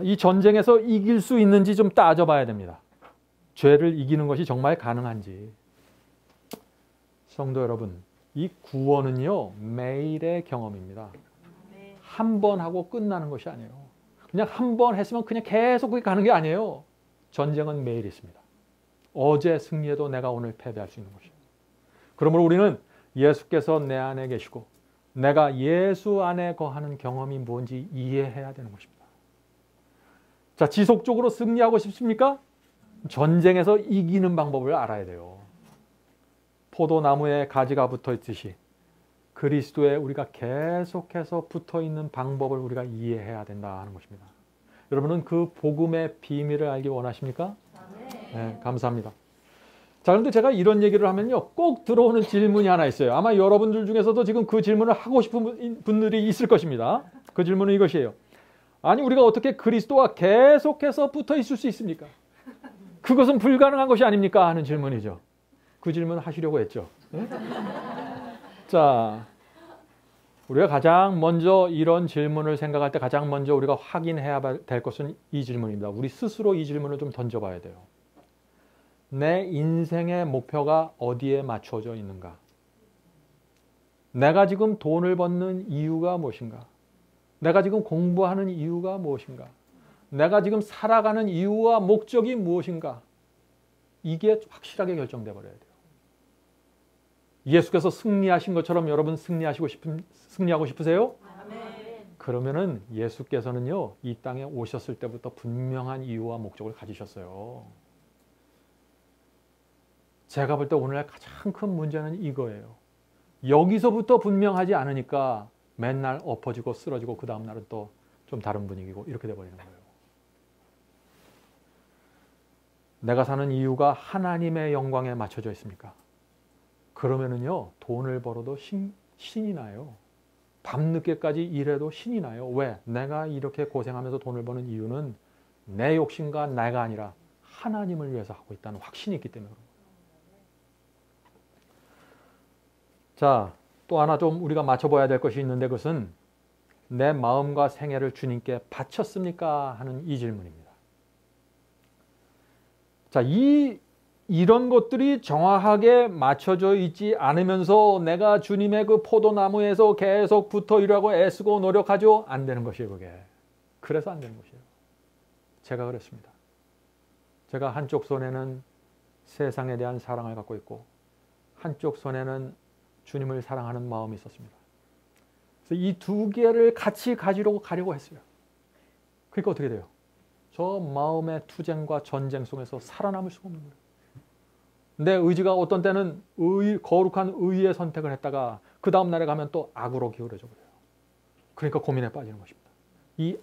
S1: 이 전쟁에서 이길 수 있는지 좀 따져봐야 됩니다. 죄를 이기는 것이 정말 가능한지. 성도 여러분, 이 구원은요, 매일의 경험입니다. 한 번 하고 끝나는 것이 아니에요. 그냥 한 번 했으면 그냥 계속 그게 가는 게 아니에요. 전쟁은 매일 있습니다. 어제 승리해도 내가 오늘 패배할 수 있는 것이에요. 그러므로 우리는 예수께서 내 안에 계시고 내가 예수 안에 거하는 경험이 뭔지 이해해야 되는 것입니다. 자, 지속적으로 승리하고 싶습니까? 전쟁에서 이기는 방법을 알아야 돼요. 포도나무에 가지가 붙어 있듯이 그리스도에 우리가 계속해서 붙어 있는 방법을 우리가 이해해야 된다 하는 것입니다. 여러분은 그 복음의 비밀을 알기 원하십니까? 네, 감사합니다. 자, 그런데 제가 이런 얘기를 하면요, 꼭 들어오는 질문이 하나 있어요. 아마 여러분들 중에서도 지금 그 질문을 하고 싶은 분들이 있을 것입니다. 그 질문은 이것이에요. 아니, 우리가 어떻게 그리스도와 계속해서 붙어 있을 수 있습니까? 그것은 불가능한 것이 아닙니까? 하는 질문이죠. 그 질문 하시려고 했죠. 네? 자, 우리가 가장 먼저 이런 질문을 생각할 때 가장 먼저 우리가 확인해야 될 것은 이 질문입니다. 우리 스스로 이 질문을 좀 던져봐야 돼요. 내 인생의 목표가 어디에 맞춰져 있는가? 내가 지금 돈을 버는 이유가 무엇인가? 내가 지금 공부하는 이유가 무엇인가? 내가 지금 살아가는 이유와 목적이 무엇인가? 이게 확실하게 결정돼 버려야 돼요. 예수께서 승리하신 것처럼 여러분 승리하고 싶으세요? 아멘. 그러면은 예수께서는요, 이 땅에 오셨을 때부터 분명한 이유와 목적을 가지셨어요. 제가 볼 때 오늘날 가장 큰 문제는 이거예요. 여기서부터 분명하지 않으니까 맨날 엎어지고 쓰러지고 그 다음 날은 또 좀 다른 분위기고 이렇게 돼버리는 거예요. 내가 사는 이유가 하나님의 영광에 맞춰져 있습니까? 그러면은요, 돈을 벌어도 신이 나요. 밤늦게까지 일해도 신이 나요. 왜? 내가 이렇게 고생하면서 돈을 버는 이유는 내 욕심과 내가 아니라 하나님을 위해서 하고 있다는 확신이 있기 때문에 그런 거예요. 자, 또 하나 좀 우리가 맞춰봐야 될 것이 있는데 그것은 내 마음과 생애를 주님께 바쳤습니까? 하는 이 질문입니다. 자, 이런 것들이 정확하게 맞춰져 있지 않으면서 내가 주님의 그 포도나무에서 계속 붙어 일하고 애쓰고 노력하죠? 안 되는 것이에요, 그게. 그래서 안 되는 것이에요. 제가 그랬습니다. 제가 한쪽 손에는 세상에 대한 사랑을 갖고 있고 한쪽 손에는 주님을 사랑하는 마음이 있었습니다. 그래서 이 두 개를 같이 가지고 했어요. 그러니까 어떻게 돼요? 저 마음의 투쟁과 전쟁 속에서 살아남을 수가 없는 거예요. 내 의지가 어떤 때는 거룩한 의의 선택을 했다가 그 다음 날에 가면 또 악으로 기울어져 버려요. 그러니까 고민에 빠지는 것입니다. 이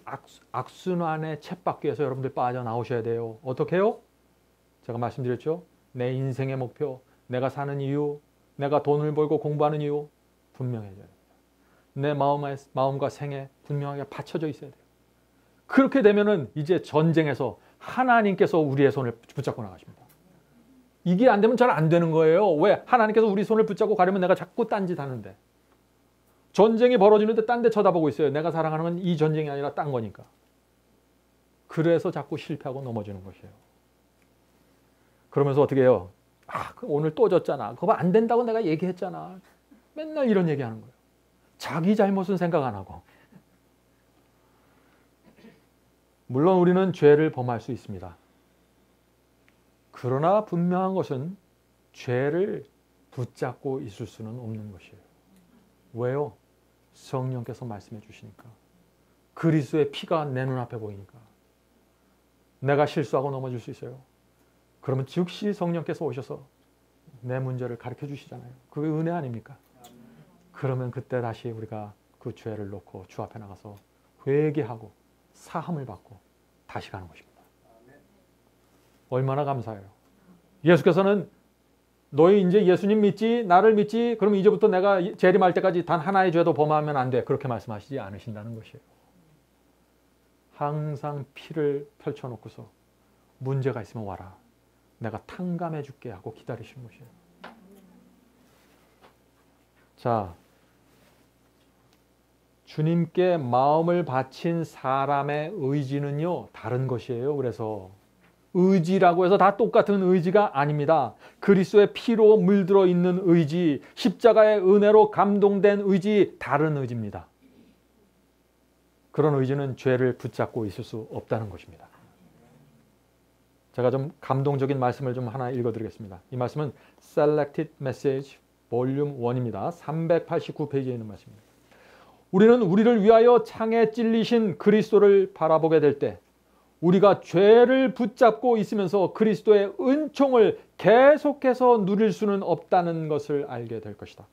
S1: 악순환의 쳇바퀴에서 여러분들 빠져나오셔야 돼요. 어떻게 해요? 제가 말씀드렸죠? 내 인생의 목표, 내가 사는 이유, 내가 돈을 벌고 공부하는 이유 분명해져야 됩니다. 내 마음과 생에 분명하게 받쳐져 있어야 돼요. 그렇게 되면은 이제 전쟁에서 하나님께서 우리의 손을 붙잡고 나가십니다. 이게 안 되면 잘 안 되는 거예요. 왜? 하나님께서 우리 손을 붙잡고 가려면 내가 자꾸 딴짓 하는데. 전쟁이 벌어지는데 딴 데 쳐다보고 있어요. 내가 사랑하는 건 이 전쟁이 아니라 딴 거니까. 그래서 자꾸 실패하고 넘어지는 것이에요. 그러면서 어떻게 해요? 오늘 또 졌잖아. 그거 안 된다고 내가 얘기했잖아. 맨날 이런 얘기하는 거예요. 자기 잘못은 생각 안 하고. 물론 우리는 죄를 범할 수 있습니다. 그러나 분명한 것은 죄를 붙잡고 있을 수는 없는 것이에요. 왜요? 성령께서 말씀해 주시니까. 그리스도의 피가 내 눈앞에 보이니까. 내가 실수하고 넘어질 수 있어요. 그러면 즉시 성령께서 오셔서 내 문제를 가르쳐 주시잖아요. 그게 은혜 아닙니까? 그러면 그때 다시 우리가 그 죄를 놓고 주 앞에 나가서 회개하고 사함을 받고 다시 가는 것입니다. 얼마나 감사해요. 예수께서는 너희 이제 예수님 믿지? 나를 믿지? 그러면 이제부터 내가 재림할 때까지 단 하나의 죄도 범하면 안 돼. 그렇게 말씀하시지 않으신다는 것이에요. 항상 피를 펼쳐놓고서 문제가 있으면 와라. 내가 탕감해 줄게 하고 기다리시는 것이에요. 자, 주님께 마음을 바친 사람의 의지는요, 다른 것이에요. 그래서 의지라고 해서 다 똑같은 의지가 아닙니다. 그리스도의 피로 물들어 있는 의지, 십자가의 은혜로 감동된 의지, 다른 의지입니다. 그런 의지는 죄를 붙잡고 있을 수 없다는 것입니다. 제가 좀 감동적인 말씀을 좀 하나 읽어드리겠습니다. 이 말씀은 Selected Message Volume 1입니다. 389페이지에 있는 말씀입니다. 우리는 우리를 위하여 창에 찔리신 그리스도를 바라보게 될 때 우리가 죄를 붙잡고 있으면서 그리스도의 은총을 계속해서 누릴 수는 없다는 것을 알게 될 것이다.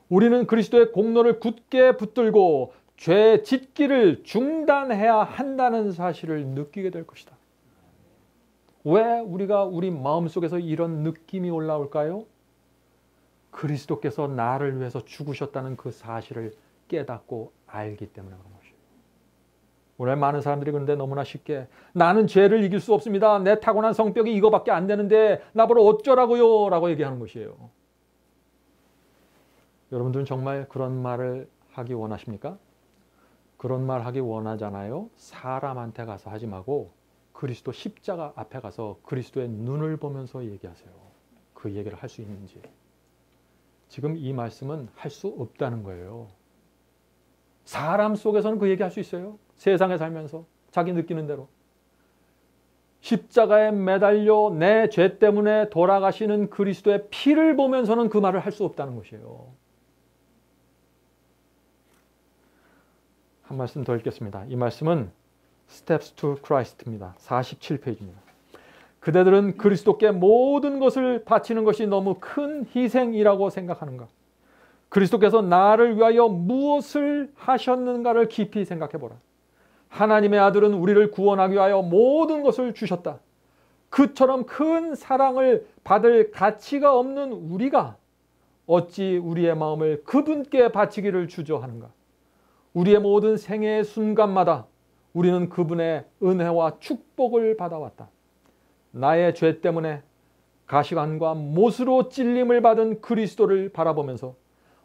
S1: 우리는 그리스도의 공로를 굳게 붙들고 죄 짓기를 중단해야 한다는 사실을 느끼게 될 것이다. 왜 우리가 우리 마음속에서 이런 느낌이 올라올까요? 그리스도께서 나를 위해서 죽으셨다는 그 사실을 깨닫고 알기 때문에 그런 것이에요. 오늘 많은 사람들이 그런데 너무나 쉽게 나는 죄를 이길 수 없습니다. 내 타고난 성격이 이거밖에 안 되는데 나보러 어쩌라고요? 라고 얘기하는 것이에요. 여러분들은 정말 그런 말을 하기 원하십니까? 그런 말 하기 원하잖아요. 사람한테 가서 하지 말고 그리스도 십자가 앞에 가서 그리스도의 눈을 보면서 얘기하세요. 그 얘기를 할 수 있는지. 지금 이 말씀은 할 수 없다는 거예요. 사람 속에서는 그 얘기할 수 있어요. 세상에 살면서 자기 느끼는 대로. 십자가에 매달려 내 죄 때문에 돌아가시는 그리스도의 피를 보면서는 그 말을 할 수 없다는 것이에요. 한 말씀 더 읽겠습니다. 이 말씀은 Steps to Christ입니다. 47페이지입니다. 그대들은 그리스도께 모든 것을 바치는 것이 너무 큰 희생이라고 생각하는가? 그리스도께서 나를 위하여 무엇을 하셨는가를 깊이 생각해보라. 하나님의 아들은 우리를 구원하기 위하여 모든 것을 주셨다. 그처럼 큰 사랑을 받을 가치가 없는 우리가 어찌 우리의 마음을 그분께 바치기를 주저하는가? 우리의 모든 생애의 순간마다 우리는 그분의 은혜와 축복을 받아왔다. 나의 죄 때문에 가시관과 못으로 찔림을 받은 그리스도를 바라보면서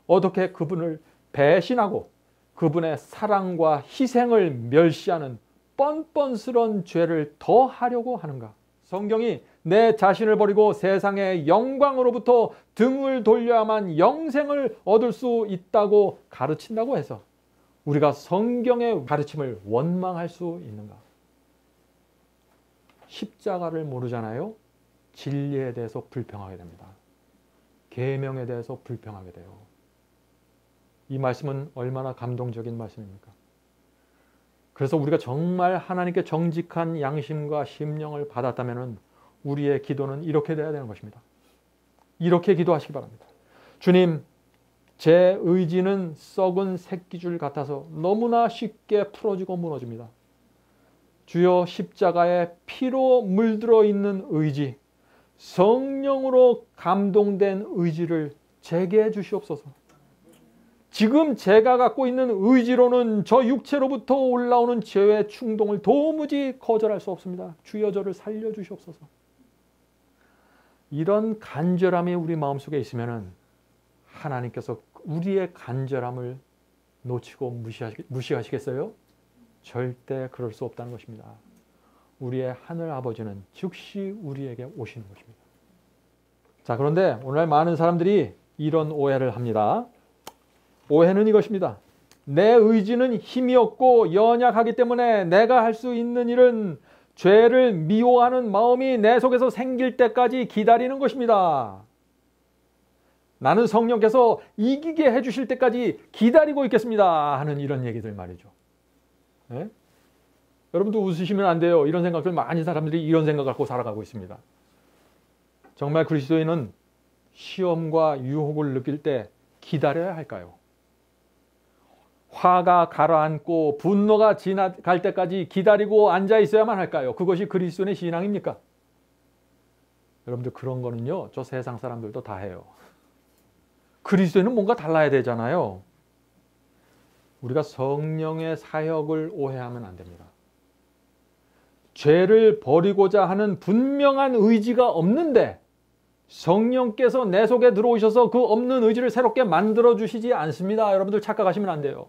S1: 어떻게 그분을 배신하고 그분의 사랑과 희생을 멸시하는 뻔뻔스러운 죄를 더 하려고 하는가? 성경이 내 자신을 버리고 세상의 영광으로부터 등을 돌려야만 영생을 얻을 수 있다고 가르친다고 해서 우리가 성경의 가르침을 원망할 수 있는가? 십자가를 모르잖아요. 진리에 대해서 불평하게 됩니다. 계명에 대해서 불평하게 돼요. 이 말씀은 얼마나 감동적인 말씀입니까? 그래서 우리가 정말 하나님께 정직한 양심과 심령을 받았다면 우리의 기도는 이렇게 돼야 되는 것입니다. 이렇게 기도하시기 바랍니다. 주님, 제 의지는 썩은 새끼줄 같아서 너무나 쉽게 풀어지고 무너집니다. 주여, 십자가에 피로 물들어 있는 의지, 성령으로 감동된 의지를 제게 해 주시옵소서. 지금 제가 갖고 있는 의지로는 저 육체로부터 올라오는 죄의 충동을 도무지 거절할 수 없습니다. 주여 저를 살려주시옵소서. 이런 간절함이 우리 마음속에 있으면 하나님께서 우리의 간절함을 놓치고 무시하시겠어요? 절대 그럴 수 없다는 것입니다. 우리의 하늘 아버지는 즉시 우리에게 오시는 것입니다. 자, 그런데 오늘날 많은 사람들이 이런 오해를 합니다. 오해는 이것입니다. 내 의지는 힘이 없고 연약하기 때문에 내가 할 수 있는 일은 죄를 미워하는 마음이 내 속에서 생길 때까지 기다리는 것입니다. 나는 성령께서 이기게 해주실 때까지 기다리고 있겠습니다 하는 이런 얘기들 말이죠. 네? 여러분도 웃으시면 안 돼요. 이런 생각들 많은 사람들이 이런 생각 갖고 살아가고 있습니다. 정말 그리스도인은 시험과 유혹을 느낄 때 기다려야 할까요? 화가 가라앉고 분노가 지나갈 때까지 기다리고 앉아 있어야만 할까요? 그것이 그리스도인의 신앙입니까? 여러분들 그런 거는요, 저 세상 사람들도 다 해요. 그리스도인은 뭔가 달라야 되잖아요. 우리가 성령의 사역을 오해하면 안 됩니다. 죄를 버리고자 하는 분명한 의지가 없는데 성령께서 내 속에 들어오셔서 그 없는 의지를 새롭게 만들어 주시지 않습니다. 여러분들 착각하시면 안 돼요.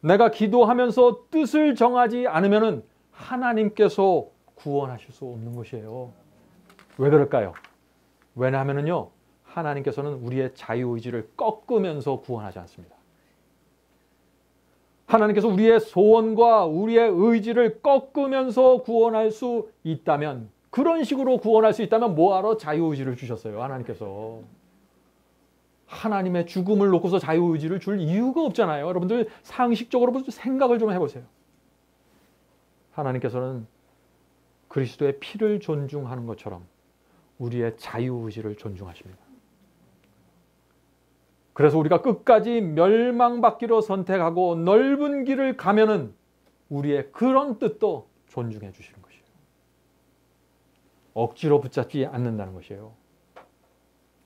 S1: 내가 기도하면서 뜻을 정하지 않으면 하나님께서 구원하실 수 없는 것이에요. 왜 그럴까요? 왜냐하면요, 하나님께서는 우리의 자유의지를 꺾으면서 구원하지 않습니다. 하나님께서 우리의 소원과 우리의 의지를 꺾으면서 구원할 수 있다면, 그런 식으로 구원할 수 있다면 뭐하러 자유의지를 주셨어요? 하나님께서. 하나님의 죽음을 놓고서 자유의지를 줄 이유가 없잖아요. 여러분들 상식적으로 생각을 좀 해보세요. 하나님께서는 그리스도의 피를 존중하는 것처럼 우리의 자유의지를 존중하십니다. 그래서 우리가 끝까지 멸망받기로 선택하고 넓은 길을 가면은 우리의 그런 뜻도 존중해 주시는 것이에요. 억지로 붙잡지 않는다는 것이에요.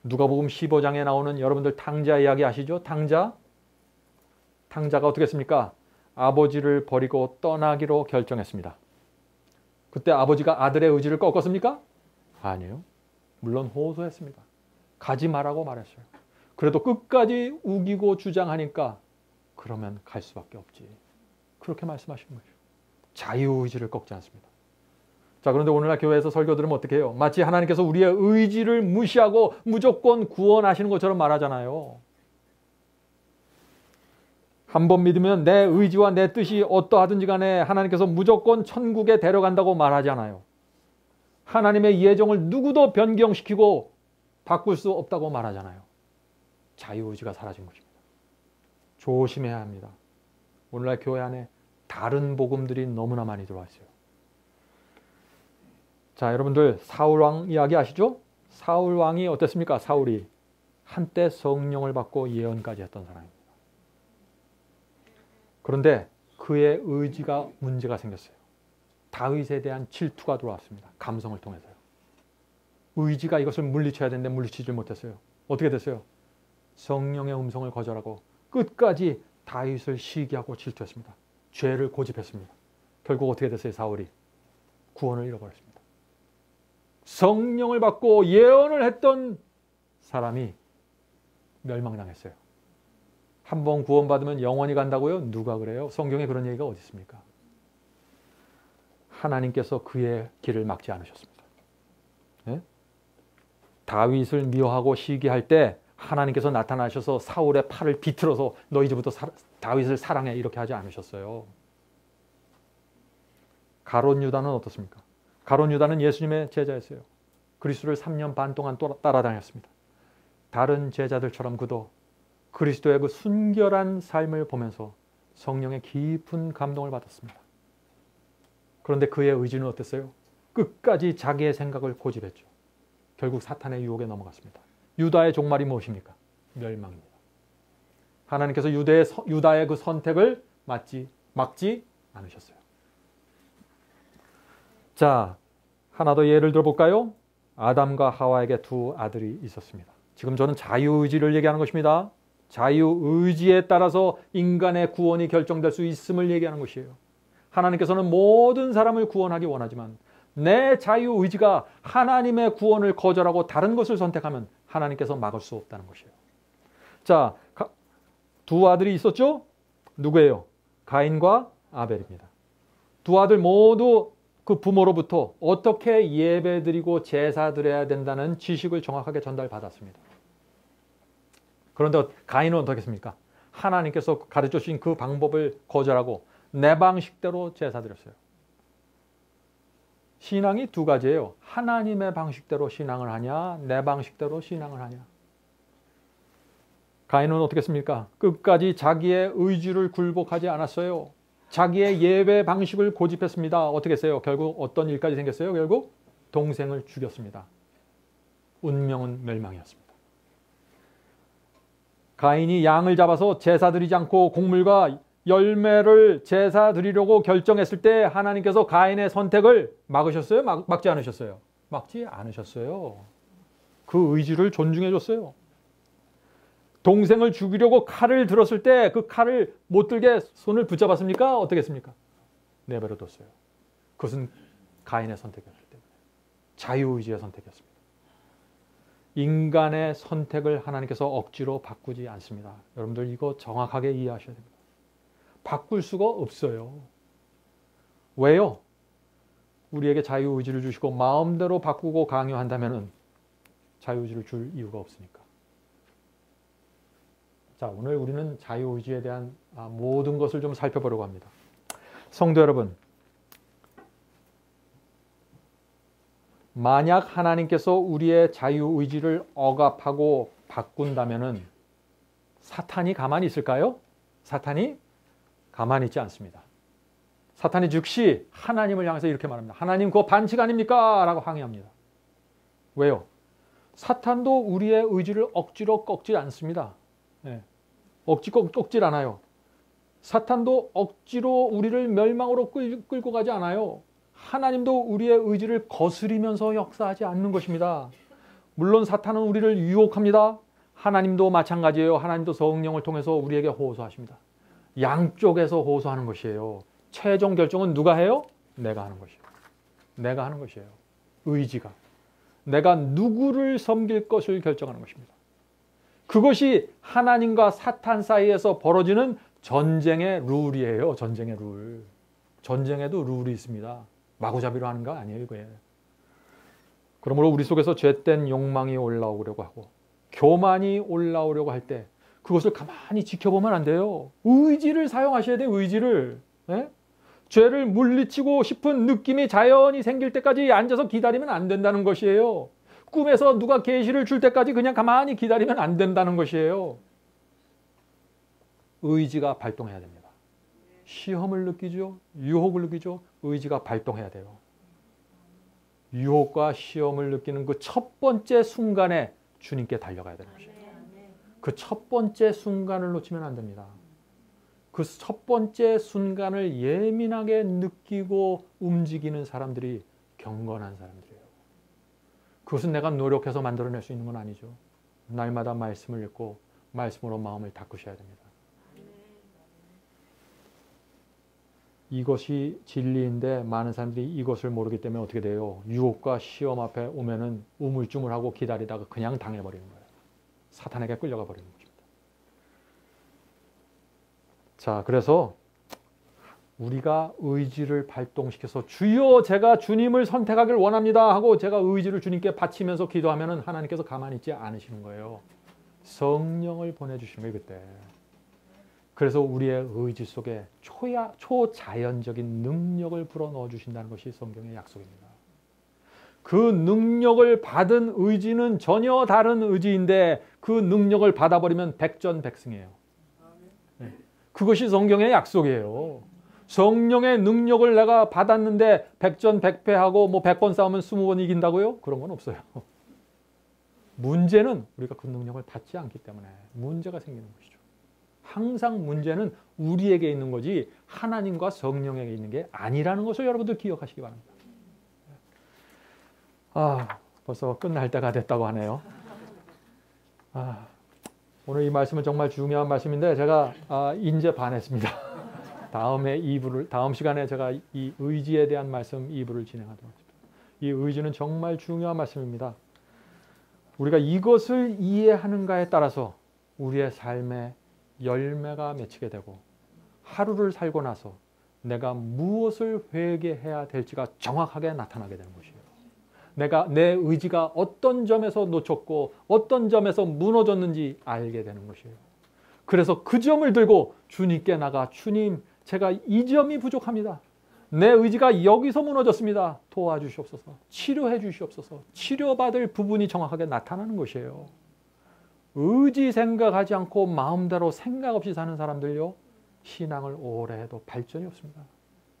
S1: 누가복음 15장에 나오는 여러분들 탕자 이야기 아시죠? 탕자가 어떻게 했습니까? 아버지를 버리고 떠나기로 결정했습니다. 그때 아버지가 아들의 의지를 꺾었습니까? 아니요. 물론 호소했습니다. 가지 말라고 말했어요. 그래도 끝까지 우기고 주장하니까 그러면 갈 수밖에 없지. 그렇게 말씀하신 거죠. 자유의지를 꺾지 않습니다. 자, 그런데 오늘날 교회에서 설교 들으면 어떻게 해요? 마치 하나님께서 우리의 의지를 무시하고 무조건 구원하시는 것처럼 말하잖아요. 한번 믿으면 내 의지와 내 뜻이 어떠하든지 간에 하나님께서 무조건 천국에 데려간다고 말하잖아요. 하나님의 예정을 누구도 변경시키고 바꿀 수 없다고 말하잖아요. 자유의지가 사라진 것입니다. 조심해야 합니다. 오늘날 교회 안에 다른 복음들이 너무나 많이 들어와 있어요. 자, 여러분들 사울왕 이야기 아시죠? 사울왕이 어땠습니까? 사울이 한때 성령을 받고 예언까지 했던 사람입니다. 그런데 그의 의지가 문제가 생겼어요. 다윗에 대한 질투가 들어왔습니다. 감성을 통해서요. 의지가 이것을 물리쳐야 되는데 물리치지 못했어요. 어떻게 됐어요? 성령의 음성을 거절하고 끝까지 다윗을 시기하고 질투했습니다. 죄를 고집했습니다. 결국 어떻게 됐어요? 사울이 구원을 잃어버렸습니다. 성령을 받고 예언을 했던 사람이 멸망당했어요. 한번 구원받으면 영원히 간다고요? 누가 그래요? 성경에 그런 얘기가 어디 있습니까? 하나님께서 그의 길을 막지 않으셨습니다. 네? 다윗을 미워하고 시기할 때 하나님께서 나타나셔서 사울의 팔을 비틀어서 너 이제부터 다윗을 사랑해 이렇게 하지 않으셨어요. 가롯 유다는 어떻습니까? 가롯 유다는 예수님의 제자였어요. 그리스도를 3년 반 동안 따라다녔습니다. 다른 제자들처럼 그도 그리스도의 그 순결한 삶을 보면서 성령의 깊은 감동을 받았습니다. 그런데 그의 의지는 어땠어요? 끝까지 자기의 생각을 고집했죠. 결국 사탄의 유혹에 넘어갔습니다. 유다의 종말이 무엇입니까? 멸망입니다. 하나님께서 유다의 그 선택을 막지 않으셨어요. 자, 하나 더 예를 들어볼까요? 아담과 하와에게 두 아들이 있었습니다. 지금 저는 자유의지를 얘기하는 것입니다. 자유의지에 따라서 인간의 구원이 결정될 수 있음을 얘기하는 것이에요. 하나님께서는 모든 사람을 구원하기 원하지만 내 자유의지가 하나님의 구원을 거절하고 다른 것을 선택하면 하나님께서 막을 수 없다는 것이에요. 자, 두 아들이 있었죠? 누구예요? 가인과 아벨입니다. 두 아들 모두 그 부모로부터 어떻게 예배드리고 제사 드려야 된다는 지식을 정확하게 전달받았습니다. 그런데 가인은 어떻게 했습니까? 하나님께서 가르쳐 주신 그 방법을 거절하고 내 방식대로 제사 드렸어요. 신앙이 두 가지예요. 하나님의 방식대로 신앙을 하냐, 내 방식대로 신앙을 하냐. 가인은 어떻게 했습니까? 끝까지 자기의 의지를 굴복하지 않았어요. 자기의 예배 방식을 고집했습니다. 어떻게 했어요? 결국 어떤 일까지 생겼어요? 결국 동생을 죽였습니다. 운명은 멸망이었습니다. 가인이 양을 잡아서 제사 드리지 않고 곡물과 열매를 제사 드리려고 결정했을 때 하나님께서 가인의 선택을 막으셨어요? 막지 않으셨어요? 막지 않으셨어요. 그 의지를 존중해 줬어요. 동생을 죽이려고 칼을 들었을 때 그 칼을 못 들게 손을 붙잡았습니까? 어떻게 했습니까? 내버려 뒀어요. 그것은 가인의 선택이었기 때문에. 자유의지의 선택이었습니다. 인간의 선택을 하나님께서 억지로 바꾸지 않습니다. 여러분들 이거 정확하게 이해하셔야 됩니다. 바꿀 수가 없어요. 왜요? 우리에게 자유의지를 주시고 마음대로 바꾸고 강요한다면 자유의지를 줄 이유가 없으니까. 자, 오늘 우리는 자유의지에 대한 모든 것을 좀 살펴보려고 합니다. 성도 여러분, 만약 하나님께서 우리의 자유의지를 억압하고 바꾼다면 사탄이 가만히 있을까요? 사탄이 가만히 있지 않습니다. 사탄이 즉시 하나님을 향해서 이렇게 말합니다. 하나님 그거 반칙 아닙니까? 라고 항의합니다. 왜요? 사탄도 우리의 의지를 억지로 꺾지 않습니다. 네. 꺾질 않아요. 사탄도 억지로 우리를 멸망으로 끌고 가지 않아요. 하나님도 우리의 의지를 거스리면서 역사하지 않는 것입니다. 물론 사탄은 우리를 유혹합니다. 하나님도 마찬가지예요. 하나님도 성령을 통해서 우리에게 호소하십니다. 양쪽에서 호소하는 것이에요. 최종 결정은 누가 해요? 내가 하는 것이에요. 내가 하는 것이에요. 의지가. 내가 누구를 섬길 것을 결정하는 것입니다. 그것이 하나님과 사탄 사이에서 벌어지는 전쟁의 룰이에요. 전쟁의 룰. 전쟁에도 룰이 있습니다. 마구잡이로 하는 거 아니에요. 이거예요. 그러므로 우리 속에서 죄된 욕망이 올라오려고 하고 교만이 올라오려고 할 때 그것을 가만히 지켜보면 안 돼요. 의지를 사용하셔야 돼요. 의지를. 네? 죄를 물리치고 싶은 느낌이 자연히 생길 때까지 앉아서 기다리면 안 된다는 것이에요. 꿈에서 누가 계시를 줄 때까지 그냥 가만히 기다리면 안 된다는 것이에요. 의지가 발동해야 됩니다. 시험을 느끼죠. 유혹을 느끼죠. 의지가 발동해야 돼요. 유혹과 시험을 느끼는 그 첫 번째 순간에 주님께 달려가야 되는 것이에요. 그 첫 번째 순간을 놓치면 안 됩니다. 그 첫 번째 순간을 예민하게 느끼고 움직이는 사람들이 경건한 사람들이에요. 그것은 내가 노력해서 만들어낼 수 있는 건 아니죠. 날마다 말씀을 읽고 말씀으로 마음을 닦으셔야 됩니다. 이것이 진리인데 많은 사람들이 이것을 모르기 때문에 어떻게 돼요? 유혹과 시험 앞에 오면은 우물쭈물하고 기다리다가 그냥 당해버리는 거예요. 사탄에게 끌려가 버리는 것입니다. 자, 그래서 우리가 의지를 발동시켜서 주여 제가 주님을 선택하길 원합니다 하고 제가 의지를 주님께 바치면서 기도하면 하나님께서 가만히 있지 않으시는 거예요. 성령을 보내주시는 거예요. 그때. 그래서 우리의 의지 속에 초자연적인 능력을 불어넣어 주신다는 것이 성경의 약속입니다. 그 능력을 받은 의지는 전혀 다른 의지인데 그 능력을 받아버리면 백전백승이에요. 네. 그것이 성경의 약속이에요. 성령의 능력을 내가 받았는데 백전백패하고 뭐 100번 싸우면 20번 이긴다고요? 그런 건 없어요. 문제는 우리가 그 능력을 받지 않기 때문에 문제가 생기는 것이죠. 항상 문제는 우리에게 있는 거지 하나님과 성령에게 있는 게 아니라는 것을 여러분들 기억하시기 바랍니다. 벌써 끝날 때가 됐다고 하네요. 오늘 이 말씀은 정말 중요한 말씀인데 제가 인제 반했습니다. 다음 시간에 제가 이 의지에 대한 말씀 2부를 진행하도록 하겠습니다. 이 의지는 정말 중요한 말씀입니다. 우리가 이것을 이해하는가에 따라서 우리의 삶의 열매가 맺히게 되고 하루를 살고 나서 내가 무엇을 회개해야 될지가 정확하게 나타나게 되는 것이에요. 내 의지가 어떤 점에서 놓쳤고 어떤 점에서 무너졌는지 알게 되는 것이에요. 그래서 그 점을 들고 주님께 나가 주님, 제가 이 점이 부족합니다. 내 의지가 여기서 무너졌습니다. 도와주시옵소서. 치료해 주시옵소서. 치료받을 부분이 정확하게 나타나는 것이에요. 의지 생각하지 않고 마음대로 생각 없이 사는 사람들요, 신앙을 오래 해도 발전이 없습니다.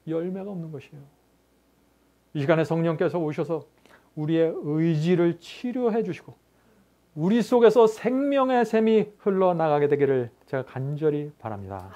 S1: 열매가 없는 것이에요. 이 시간에 성령께서 오셔서 우리의 의지를 치료해 주시고 우리 속에서 생명의 샘이 흘러나가게 되기를 제가 간절히 바랍니다.